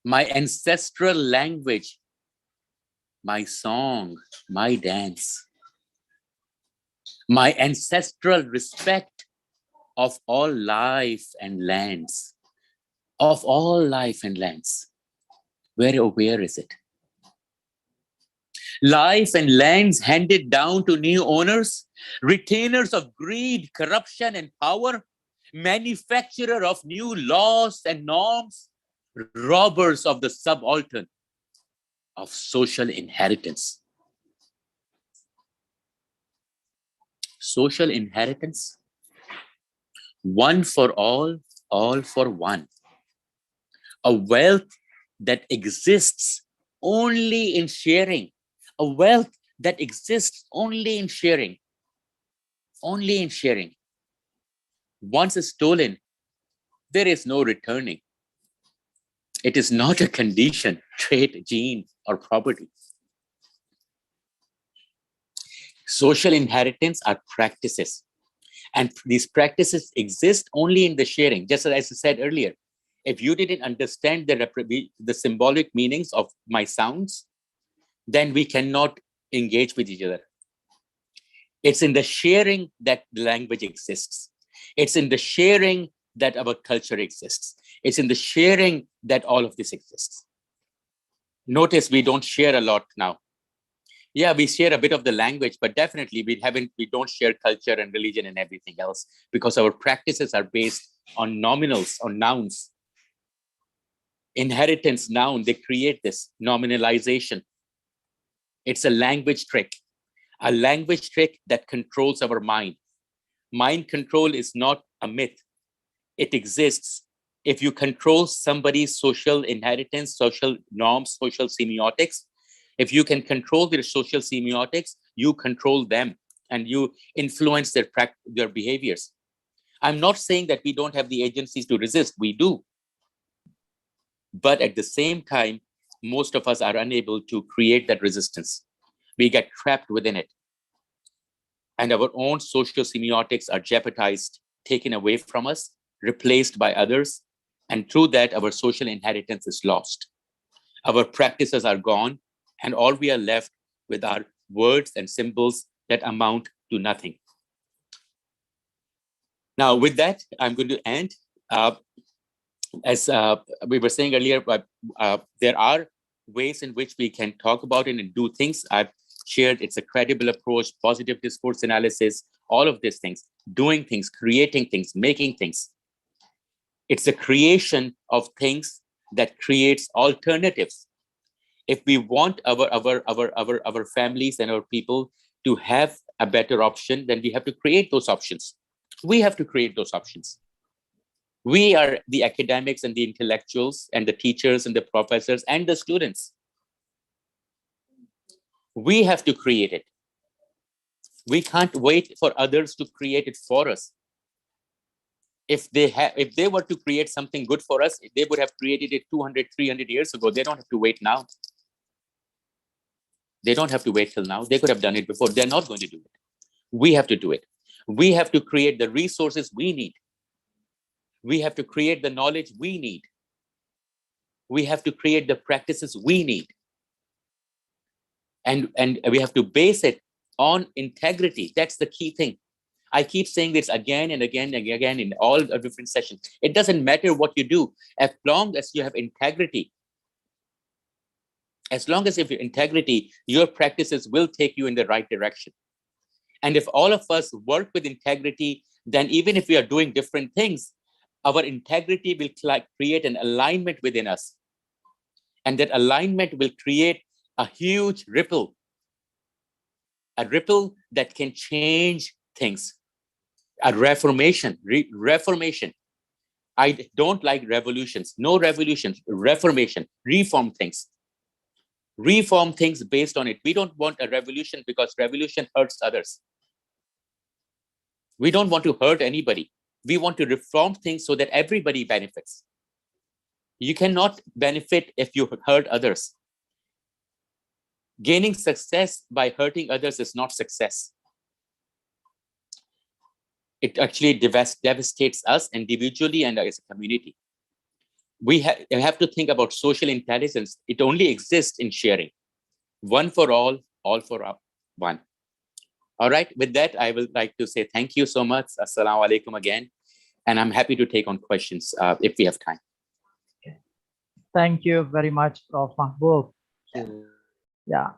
My ancestral language, my song, my dance. My ancestral respect of all life and lands. Of all life and lands. Where, oh, where is it? Life and lands handed down to new owners, retainers of greed, corruption, and power, manufacturer of new laws and norms, robbers of the subaltern of social inheritance. Social inheritance, one for all for one. A wealth that exists only in sharing. A wealth that exists only in sharing. Only in sharing. Once stolen, there is no returning. It is not a condition, trait, gene, or property. Social inheritance are practices. And these practices exist only in the sharing. Just as I said earlier, if you didn't understand the symbolic meanings of my sounds, then we cannot engage with each other. It's in the sharing that language exists. It's in the sharing that our culture exists. It's in the sharing that all of this exists. Notice we don't share a lot now. Yeah, we share a bit of the language, but definitely we don't share culture and religion and everything else because our practices are based on nominals, on nouns. Inheritance, noun, they create this nominalization. It's a language trick that controls our mind. Mind control is not a myth. It exists. If you control somebody's social inheritance, social norms, social semiotics, if you can control their social semiotics, you control them and you influence their behaviors. I'm not saying that we don't have the agencies to resist. We do. But at the same time, most of us are unable to create that resistance. We get trapped within it. And our own social semiotics are jeopardized, taken away from us, replaced by others. And through that, our social inheritance is lost. Our practices are gone, and all we are left with are words and symbols that amount to nothing. Now, with that, I'm going to end. As we were saying earlier, but there are ways in which we can talk about it and do things. I've shared it's a credible approach, positive discourse analysis, all of these things, doing things, creating things, making things. It's the creation of things that creates alternatives. If we want our families and our people to have a better option, then we have to create those options. We have to create those options. We are the academics and the intellectuals and the teachers and the professors and the students. We have to create it. We can't wait for others to create it for us. If they were to create something good for us, they would have created it 200, 300 years ago. They don't have to wait now. They don't have to wait till now. They could have done it before. They're not going to do it. We have to do it. We have to create the resources we need. We have to create the knowledge we need. We have to create the practices we need. And we have to base it on integrity. That's the key thing. I keep saying this again and again and again in all the different sessions. It doesn't matter what you do, as long as you have integrity. As long as you have integrity, your practices will take you in the right direction. And if all of us work with integrity, then even if we are doing different things, our integrity will create an alignment within us. And that alignment will create a huge ripple, a ripple that can change things, a reformation, reformation. I don't like revolutions, no revolutions, reformation, reform things. Reform things based on it. We don't want a revolution because revolution hurts others. We don't want to hurt anybody. We want to reform things so that everybody benefits. You cannot benefit if you hurt others. Gaining success by hurting others is not success. It actually devastates us individually and as a community. We have to think about social intelligence. It only exists in sharing. One for all for one. All right, with that, I would like to say thank you so much. Assalamu alaikum again. And I'm happy to take on questions if we have time. Thank you very much, Prof. Mahbub. Yeah.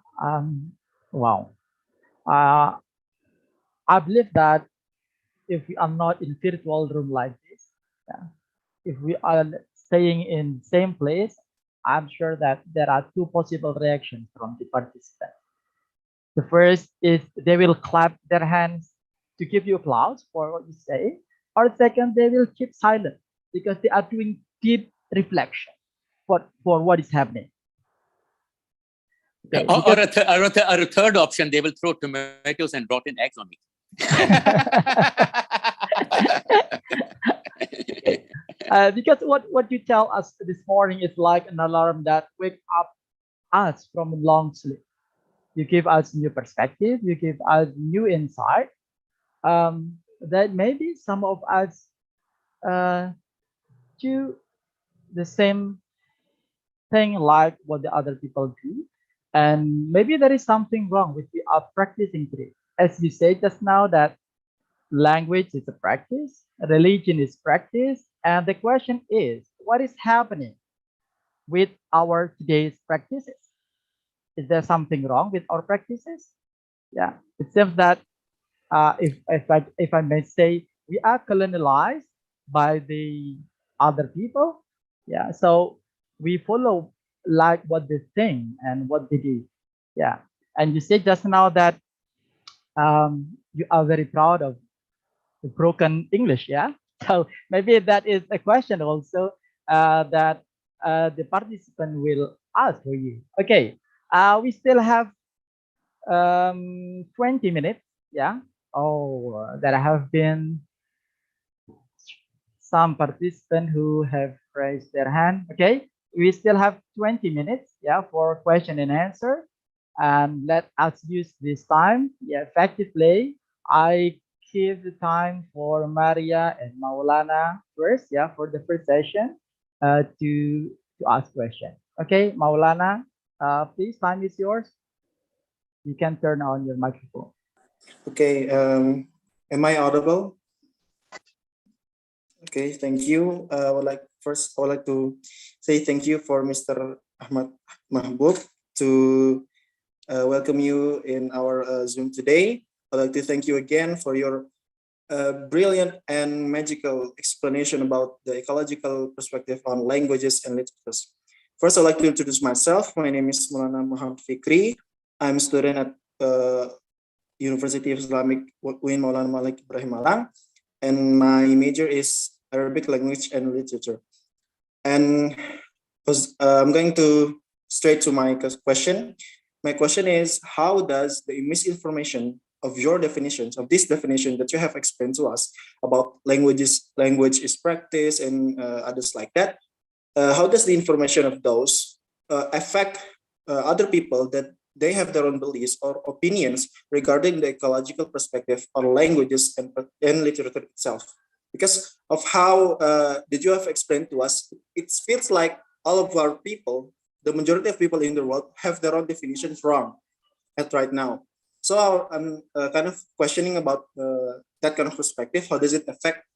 Wow. I believe that if we are not in virtual room like this, yeah, if we are staying in same place, I'm sure that there are two possible reactions from the participants. The first is they will clap their hands to give you applause for what you say, or second, they will keep silent because they are doing deep reflection for what is happening. Okay, or a third option, they will throw tomatoes and rotten eggs on me. Because what you tell us this morning is like an alarm that wake up us from a long sleep. You give us new perspective, you give us new insight, that maybe some of us do the same thing like what the other people do, and maybe there is something wrong with we are practicing today. As you said just now, that language is a practice, religion is practice, and the question is, what is happening with our today's practices? Is there something wrong with our practices? Yeah, it seems that if I may say, we are colonialized by the other people. Yeah, so we follow like what they think and what they do. Yeah, and you said just now that you are very proud of the broken English. Yeah, so maybe that is a question also that the participant will ask for you. Okay, we still have 20 minutes. Yeah. Oh, there have been some participants who have raised their hand. Okay, we still have 20 minutes. Yeah, for question and answer, and let us use this time. Yeah, effectively. I give the time for Maria and Maulana first. Yeah, for the first session, to ask question. Okay, Maulana, please, time is yours. You can turn on your microphone. Okay, am I audible? Okay, thank you. I would like to say thank you for Mr. Ahmad Mahbub to welcome you in our Zoom today. I'd like to thank you again for your brilliant and magical explanation about the ecological perspective on languages and literatures. First, I'd like to introduce myself. My name is Maulana Muhammad Fikri. I'm a student at University of Islamic UIN Maulana Malik Ibrahim Malang, and my major is Arabic language and literature. And I'm going to straight to my question. My question is, how does the misinformation of your definitions, of this definition that you have explained to us about language is practice and others like that, how does the information of those affect other people that they have their own beliefs or opinions regarding the ecological perspective on languages and literature itself? Because of how did you have explained to us, it feels like all of our people, the majority of people in the world, have their own definitions wrong at right now. So I'm kind of questioning about that kind of perspective. How does it affect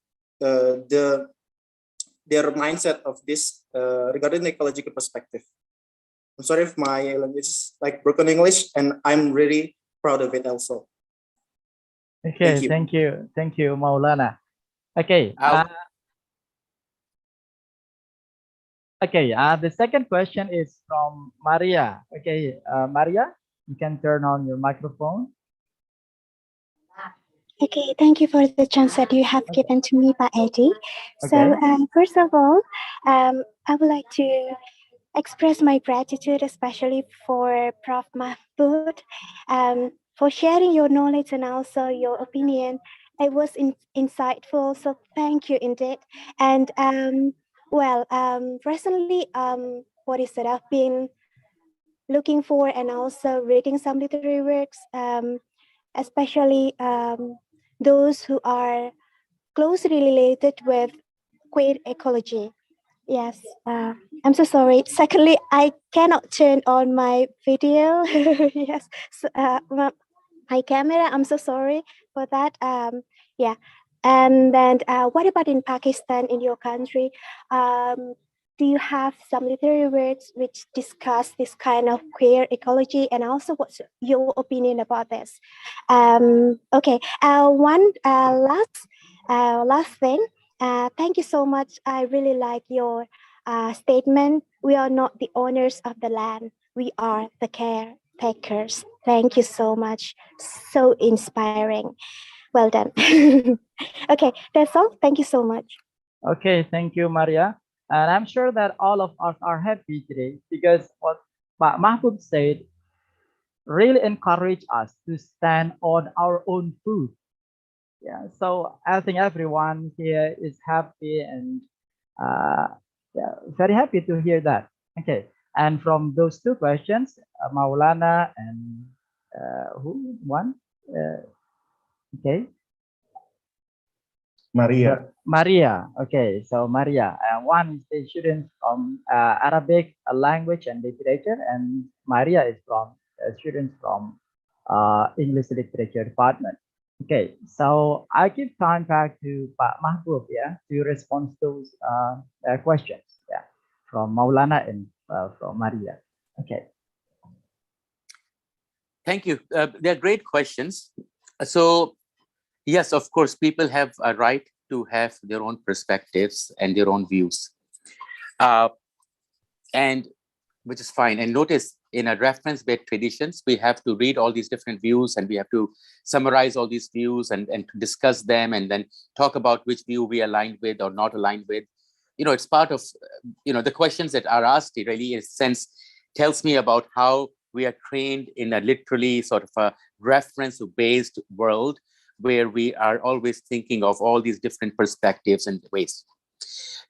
their mindset of this regarding the ecological perspective? I'm sorry if my language is like broken English, and I'm really proud of it also. Okay, Thank you. thank you, Maulana. Okay. Okay. The second question is from Maria. Okay, Maria, you can turn on your microphone. Okay, thank you for the chance that you have given to me, Pak Eddie. So, first of all, I would like to express my gratitude, especially for Prof. Mahbub, for sharing your knowledge and also your opinion. It was insightful, so thank you indeed. And recently, what is it? I've been looking for and also reading some literary works, especially those who are closely related with queer ecology. Yes, I'm so sorry. Secondly, I cannot turn on my video. Yes, so, my camera. I'm so sorry for that. Yeah, and then what about in Pakistan, in your country? Do you have some literary works which discuss this kind of queer ecology, and also what's your opinion about this? Okay, one last thing. Thank you so much. I really like your statement. We are not the owners of the land. We are the caretakers. Thank you so much. So inspiring. Well done. Okay, that's all. Thank you so much. Okay, thank you, Maria. And I'm sure that all of us are happy today because what Mahbub said really encouraged us to stand on our own foot. Yeah, so I think everyone here is happy and yeah, very happy to hear that. Okay, and from those two questions, Maulana and who won? Okay, Maria. Maria. Okay, so Maria, one is a student from Arabic language and literature, and Maria is from a student from English literature department. Okay, so I give time back to Pak Mahbub, yeah, to respond to those questions, yeah, from Maulana and from Maria. Okay. Thank you. They're great questions. So, yes, of course, people have a right to have their own perspectives and their own views, and which is fine. And notice, in a reference-based traditions, we have to read all these different views, and we have to summarize all these views and discuss them, and then talk about which view we aligned with or not aligned with. You know, it's part of, you know, the questions that are asked. It really, in a sense, tells me about how we are trained in a literally sort of a reference-based world where we are always thinking of all these different perspectives and ways.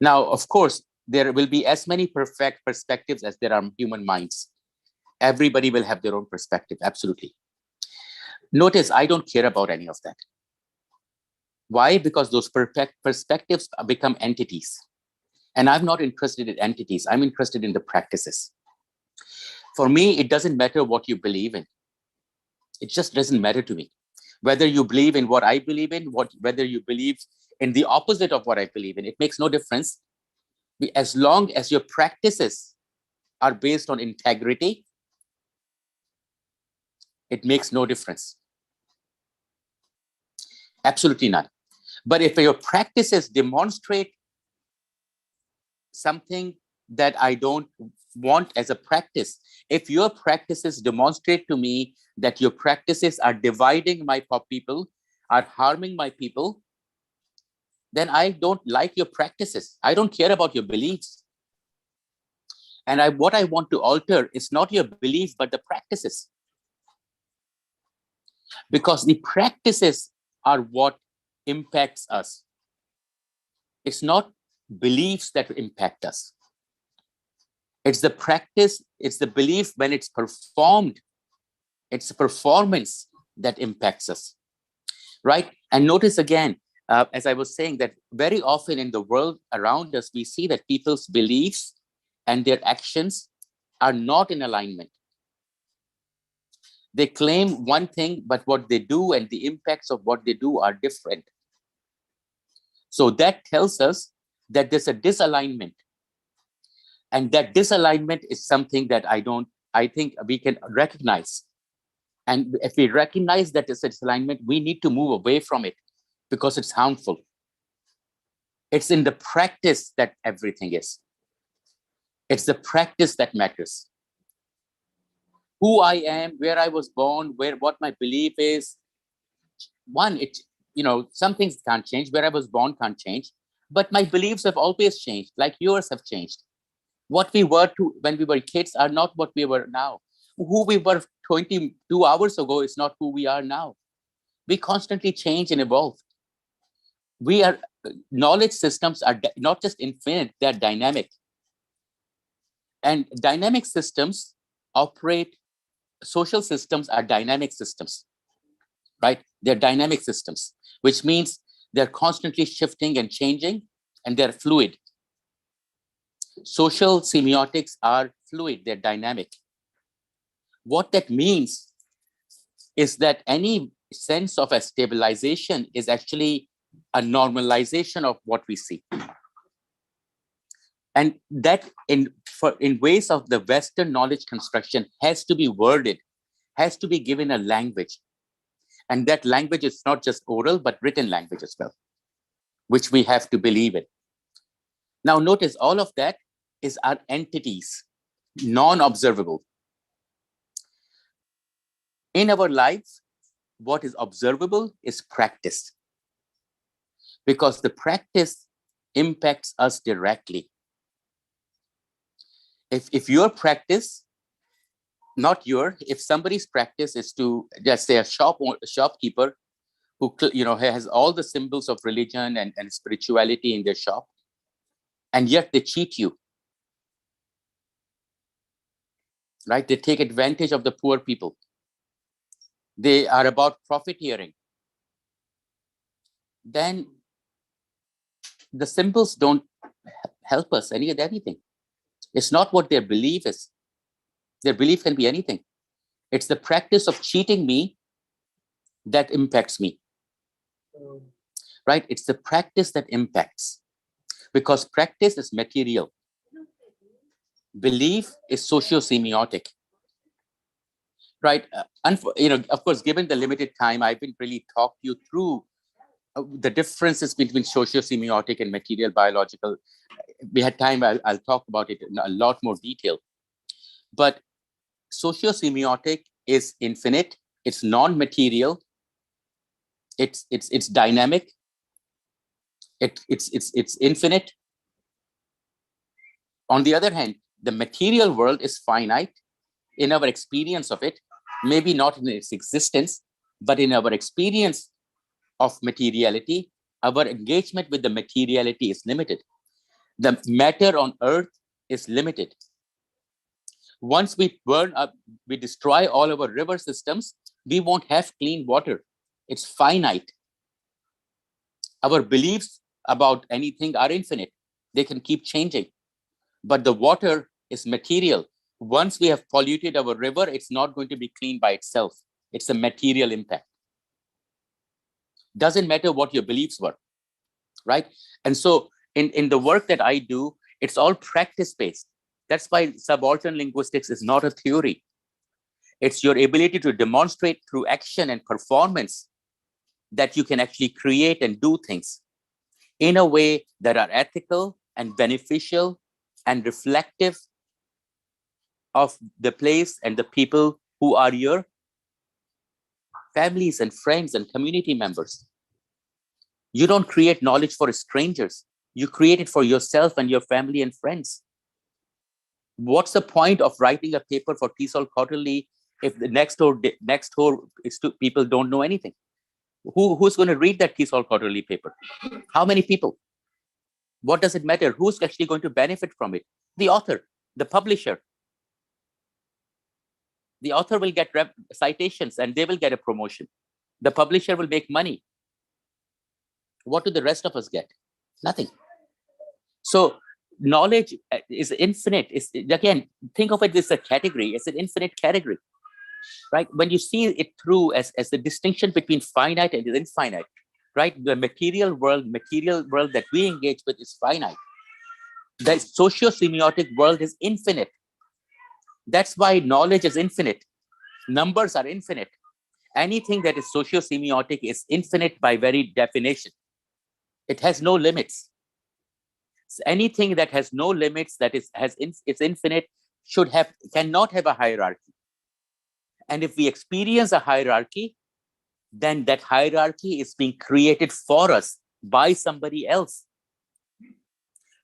Now, of course, there will be as many perfect perspectives as there are human minds. Everybody will have their own perspective, absolutely. Notice, I don't care about any of that. Why? Because those perfect perspectives become entities. And I'm not interested in entities. I'm interested in the practices. For me, it doesn't matter what you believe in. It just doesn't matter to me. Whether you believe in what I believe in, whether you believe in the opposite of what I believe in, it makes no difference. As long as your practices are based on integrity, it makes no difference. Absolutely not. But if your practices demonstrate something that I don't want as a practice, if your practices demonstrate to me that your practices are dividing my people, are harming my people, then I don't like your practices. I don't care about your beliefs. And what I want to alter is not your belief, but the practices. Because the practices are what impacts us. It's not beliefs that impact us. It's the practice, it's the belief when it's performed. It's the performance that impacts us, right? And notice again, as I was saying, that very often in the world around us, we see that people's beliefs and their actions are not in alignment. They claim one thing, but what they do and the impacts of what they do are different. So that tells us that there's a disalignment. And that disalignment is something that I think we can recognize. And if we recognize that it's a disalignment, we need to move away from it because it's harmful. It's in the practice that everything is. It's the practice that matters. Who I am, where I was born, what my belief is. One, some things can't change. Where I was born can't change. But my beliefs have always changed, like yours have changed. What we were when we were kids are not what we were now. Who we were 22 hours ago is not who we are now. We constantly change and evolve. Knowledge systems are not just infinite, they're dynamic. And dynamic systems operate, social systems are dynamic systems, right? They're dynamic systems, which means they're constantly shifting and changing, and they're fluid. Social semiotics are fluid, they're dynamic. What that means is that any sense of a stabilization is actually a normalization of what we see. And that in ways of the Western knowledge construction has to be worded, has to be given a language. And that language is not just oral, but written language as well, which we have to believe in. Now notice all of that are entities, non-observable. In our lives, what is observable is practice, because the practice impacts us directly. If your practice, if somebody's practice is to, just say, a shopkeeper who has all the symbols of religion and spirituality in their shop, and yet they cheat you, right? They take advantage of the poor people. They are about profiteering. Then the symbols don't help us anything. It's not what their belief is. Their belief can be anything. It's the practice of cheating me that impacts me, right? It's the practice that impacts, because practice is material. Belief is socio-semiotic, right? Of course, given the limited time, I haven't really talked you through the differences between socio-semiotic and material biological. We had time, I'll talk about it in a lot more detail. But socio-semiotic is infinite, it's non-material, it's dynamic, it's infinite. On the other hand, the material world is finite in our experience of it, maybe not in its existence, but in our experience of materiality, our engagement with the materiality is limited. The matter on earth is limited. Once we burn up, we destroy all our river systems, we won't have clean water. It's finite. Our beliefs about anything are infinite. They can keep changing. But the water is material. Once we have polluted our river, it's not going to be clean by itself. It's a material impact. Doesn't matter what your beliefs were, right? And so in the work that I do, it's all practice-based. That's why subaltern linguistics is not a theory. It's your ability to demonstrate through action and performance that you can actually create and do things in a way that are ethical and beneficial and reflective of the place and the people who are your families and friends and community members. You don't create knowledge for strangers. You create it for yourself and your family and friends. What's the point of writing a paper for TESOL quarterly if the next door people don't know anything? Who's going to read that TESOL quarterly paper? How many people? What does it matter? Who's actually going to benefit from it? The author, the publisher. The author will get citations and they will get a promotion. The publisher will make money. What do the rest of us get? Nothing. So knowledge is infinite. Again, think of it as a category. It's an infinite category, right? When you see it through as the distinction between finite and infinite, right? The material world that we engage with is finite. The socio-semiotic world is infinite. That's why knowledge is infinite. Numbers are infinite. Anything that is socio-semiotic is infinite by very definition. It has no limits. So anything that has no limits, that is infinite, cannot have a hierarchy. And if we experience a hierarchy, then that hierarchy is being created for us by somebody else,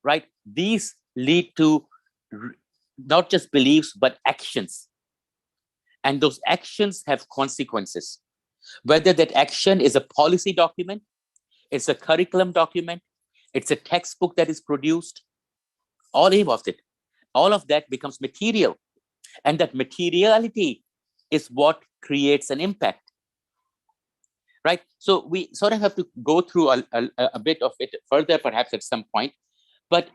right? These lead to not just beliefs, but actions. And those actions have consequences. Whether that action is a policy document, it's a curriculum document, it's a textbook that is produced, all of that becomes material. And that materiality is what creates an impact, right? So we sort of have to go through a bit of it further, perhaps at some point. But,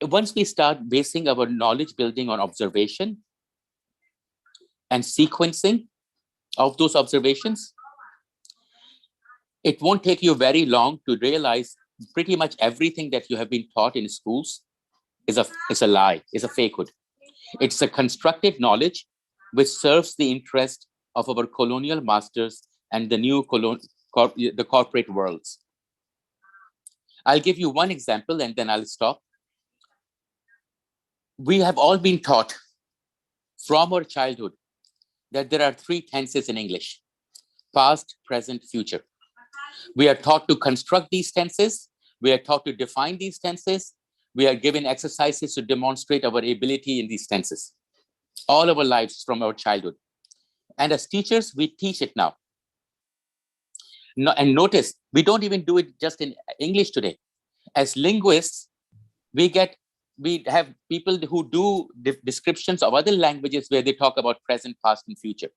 once we start basing our knowledge building on observation and sequencing of those observations, it won't take you very long to realize pretty much everything that you have been taught in schools is a lie, is a fakehood. It's a constructed knowledge which serves the interest of our colonial masters and the new the corporate worlds. I'll give you one example and then I'll stop. We have all been taught from our childhood that there are 3 tenses in English: past, present, future. We are taught to construct these tenses. We are taught to define these tenses. We are given exercises to demonstrate our ability in these tenses. All our lives from our childhood. And as teachers, we teach it now. And notice, we don't even do it just in English today. As linguists, we have people who do descriptions of other languages where they talk about present, past, and future.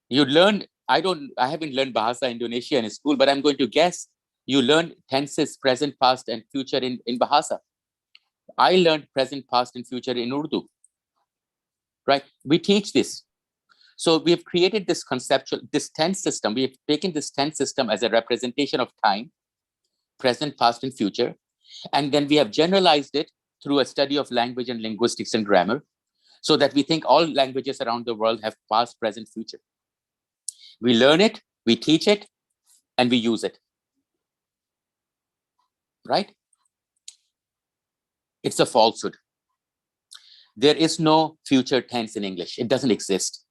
You learn, I haven't learned Bahasa Indonesia in school, but I'm going to guess you learned tenses, present, past, and future in Bahasa. I learned present, past, and future in Urdu, right? We teach this. So we have created this tense system. We have taken this tense system as a representation of time, present, past, and future. And then we have generalized it through a study of language and linguistics and grammar, so that we think all languages around the world have past, present, future. We learn it, we teach it, and we use it, right? It's a falsehood. There is no future tense in English. It doesn't exist.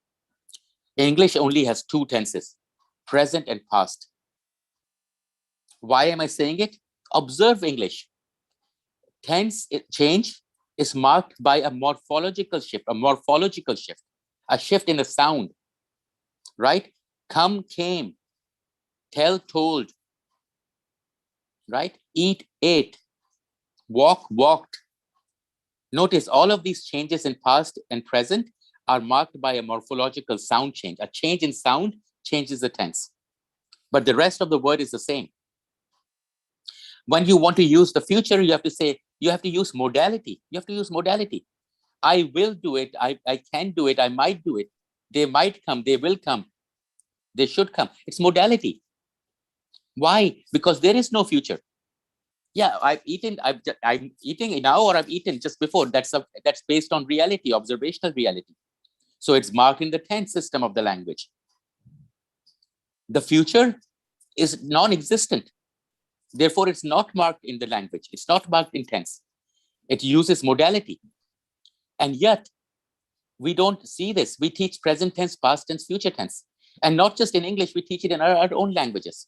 English only has 2 tenses, present and past. Why am I saying it? Observe English. Tense change is marked by a morphological shift, a shift in the sound, right? Come, came, tell, told, right? Eat, ate, walk, walked. Notice all of these changes in past and present are marked by a morphological sound change. A change in sound changes the tense, but the rest of the word is the same. When you want to use the future, you have to say, You have to use modality. You have to use modality. I will do it. I can do it. I might do it. They might come. They will come. They should come. It's modality. Why? Because there is no future. Yeah, I've eaten. I'm eating now, or I've eaten just before. That's based on reality, observational reality. So it's marked in the tense system of the language. The future is non-existent. Therefore, it's not marked in the language. It's not marked in tense. It uses modality. And yet, we don't see this. We teach present tense, past tense, future tense. And not just in English, we teach it in our own languages.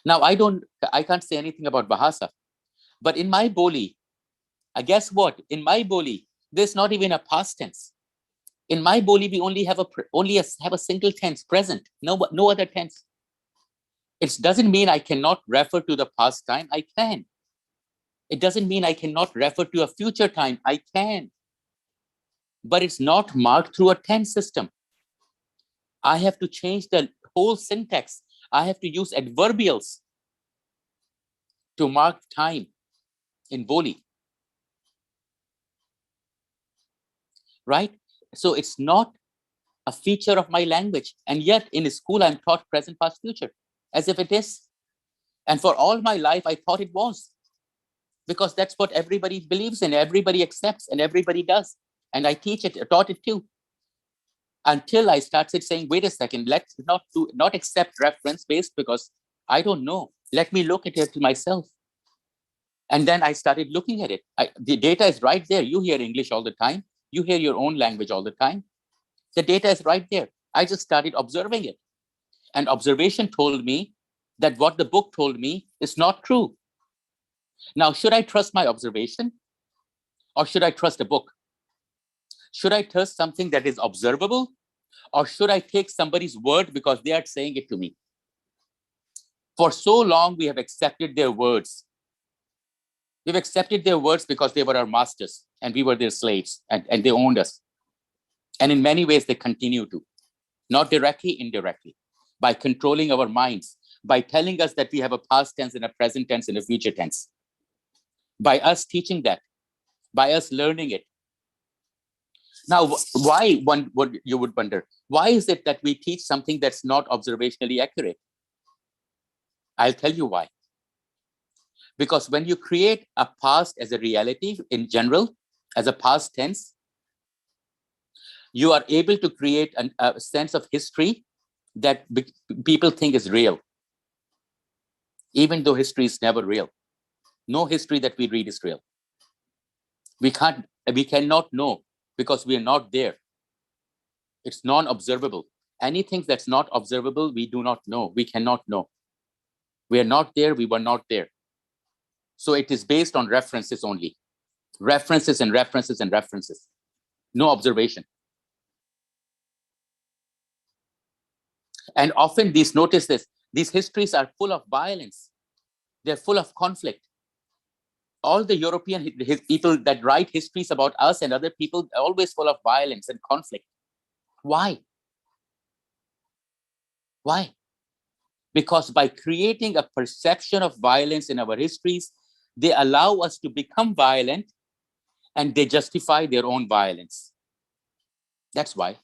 Now, I can't say anything about Bahasa. But in my Boli, guess what? In my Boli, there's not even a past tense. In my Boli, we only have a single tense, present, no other tense. It doesn't mean I cannot refer to the past time. I can. It doesn't mean I cannot refer to a future time. I can. But it's not marked through a tense system. I have to change the whole syntax. I have to use adverbials to mark time in Boli. Right? So it's not a feature of my language. And yet in school, I'm taught present, past, future, as if it is. And for all my life, I thought it was. Because that's what everybody believes in, everybody accepts, and everybody does. And I taught it too. Until I started saying, wait a second, let's not accept reference based because I don't know. Let me look at it myself. And then I started looking at it. The data is right there. You hear English all the time. You hear your own language all the time. The data is right there. I just started observing it. And observation told me that what the book told me is not true. Now, should I trust my observation? Or should I trust a book? Should I trust something that is observable? Or should I take somebody's word because they are saying it to me? For so long, we have accepted their words. We've accepted their words because they were our masters and we were their slaves and they owned us. And in many ways, they continue to, not directly, indirectly, by controlling our minds, by telling us that we have a past tense and a present tense and a future tense, by us teaching that, by us learning it. Now, why, what you would wonder, why is it that we teach something that's not observationally accurate? I'll tell you why. Because when you create a past as a reality in general, as a past tense, you are able to create a sense of history that people think is real, even though history is never real. No history that we read is real. We cannot know because we are not there. It's non-observable. Anything that's not observable, we do not know. We cannot know. We are not there. We were not there. So it is based on references only. References and references and references. No observation. And often notice this, these histories are full of violence. They're full of conflict. All the European people that write histories about us and other people are always full of violence and conflict. Why? Why? Because by creating a perception of violence in our histories, they allow us to become violent and they justify their own violence. That's why.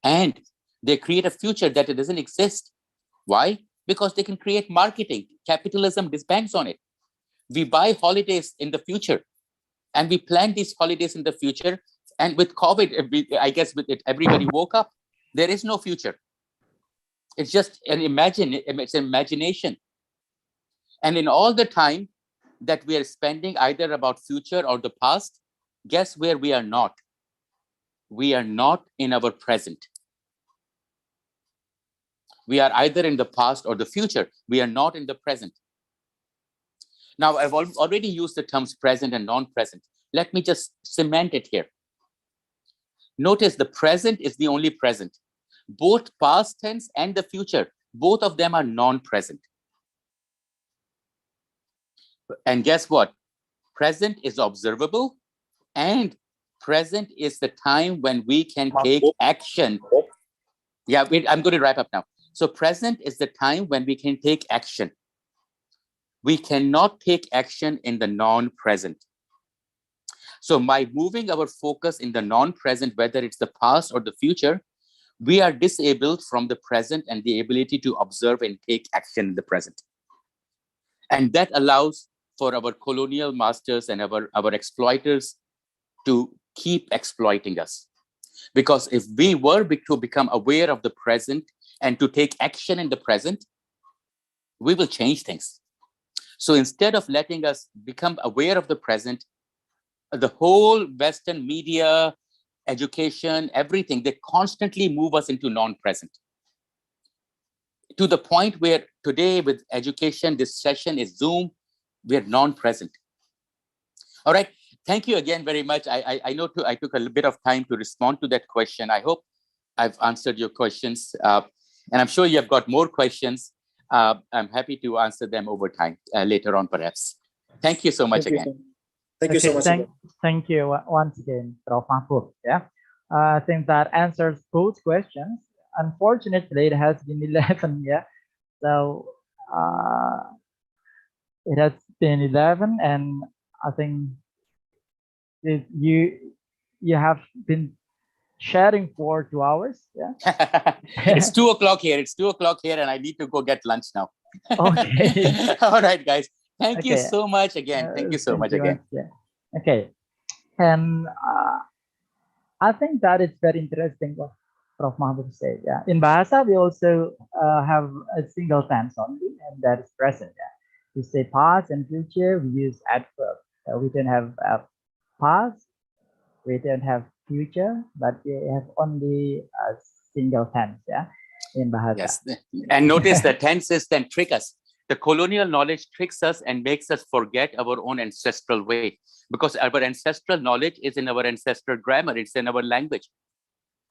And they create a future that it doesn't exist. Why? Because they can create marketing. Capitalism banks on it. We buy holidays in the future and we plan these holidays in the future. And with COVID, I guess with it, everybody woke up. There is no future. It's just it's an imagination. And in all the time that we are spending either about future or the past, guess where we are not? We are not in our present. We are either in the past or the future. We are not in the present. Now, I've already used the terms present and non-present. Let me just cement it here. Notice the present is the only present. Both past tense and the future, both of them are non-present. And guess what? Present is observable and present is the time when we can take action. Yeah, wait, I'm going to wrap up now. So present is the time when we can take action. we cannot take action in the non-present. So by moving our focus in the non-present, whether it's the past or the future, we are disabled from the present and the ability to observe and take action in the present. And that allows for our colonial masters and our exploiters to keep exploiting us. Because if we were to become aware of the present and to take action in the present, we will change things. So instead of letting us become aware of the present, the whole Western media, education, everything, they constantly move us into non-present. To the point where today with education, this session is Zoom, we're non-present. All right. Thank you again very much. I know I took a little bit of time to respond to that question. I hope I've answered your questions. And I'm sure you have got more questions. I'm happy to answer them over time later on, perhaps. Thank you so much again. Thank you so much. Thank you once again, Prof. Mahbub. Yeah, I think that answers both questions. Unfortunately, it has been 11. Yeah, so it has been 11, and I think you have been sharing for 2 hours. Yeah, It's 2 o'clock here. It's 2 o'clock here, and I need to go get lunch now. Okay. All right, guys. Thank you Okay. so much again. Thank you so much again. Yeah. Okay. And I think that is very interesting what Prof. Mahbub said. Yeah. In Bahasa, we also have a single tense only, and that is present. Yeah. We say past and future, we use adverb. We don't have past, we don't have future, but we have only a single tense. Yeah. In Bahasa. Yes. And notice the tenses then trick us. The colonial knowledge tricks us and makes us forget our own ancestral way, because our ancestral knowledge is in our ancestral grammar. It's in our language.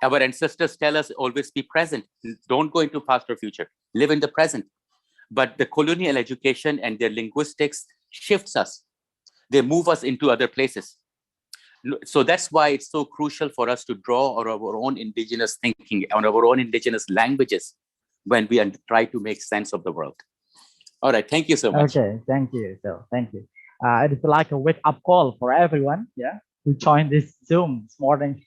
Our ancestors tell us always be present. Don't go into past or future. Live in the present. But the colonial education and their linguistics shifts us. They move us into other places. So that's why it's so crucial for us to draw on our own indigenous thinking, on our own indigenous languages when we try to make sense of the world. All right. Thank you so much. Okay. Thank you. So thank you. It is like a wake-up call for everyone. Yeah, who joined this Zoom this morning.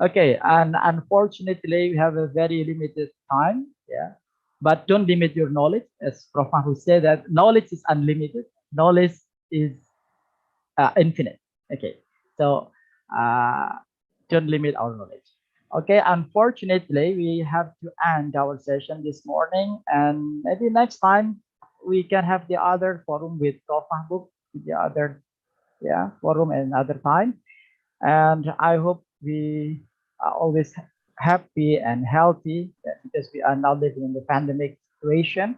Okay, and unfortunately, we have a very limited time. Yeah, but don't limit your knowledge, as Prof. Mahbub said that knowledge is unlimited. Knowledge is infinite. Okay, so don't limit our knowledge. Okay, unfortunately, we have to end our session this morning, and maybe next time we can have the other forum with Prof. Mahbub, the other forum another time. And I hope we are always happy and healthy, because we are now living in the pandemic situation.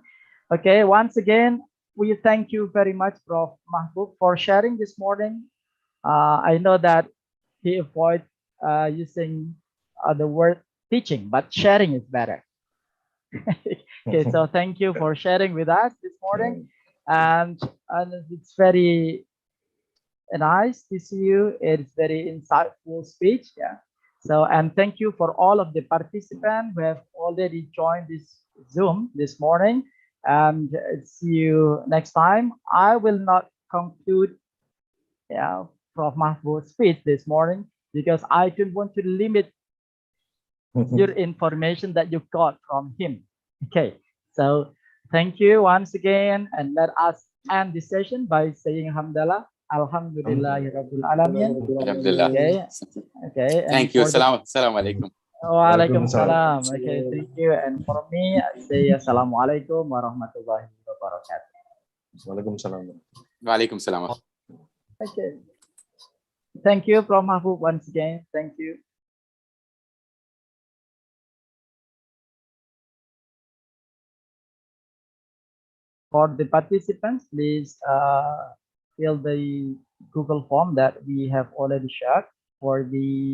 Okay, once again, we thank you very much, Prof. Mahbub, for sharing this morning. I know that he avoids using the word teaching, but sharing is better. Okay, so thank you for sharing with us this morning, and it's very nice to see you. It's very insightful speech. Yeah. So, and thank you for all of the participants who have already joined this Zoom this morning. And see you next time. I will not conclude Prof. Mahbub's speech this morning, because I don't want to limit your information that you got from him. Okay, so thank you once again, and let us end this session by saying Alhamdulillah. Alhamdulillahirabbil alamin. Alhamdulillah. Okay. Thank you. Assalamu alaikum. Waalaikumsalam. Okay, thank you. And for me, I say Assalamualaikum warahmatullahi wabarakatuh. Waalaikumsalam. Waalaikumsalam. Okay. Thank you, Prof. Mahbub, once again. Thank you. For the participants, please fill the Google form that we have already shared for the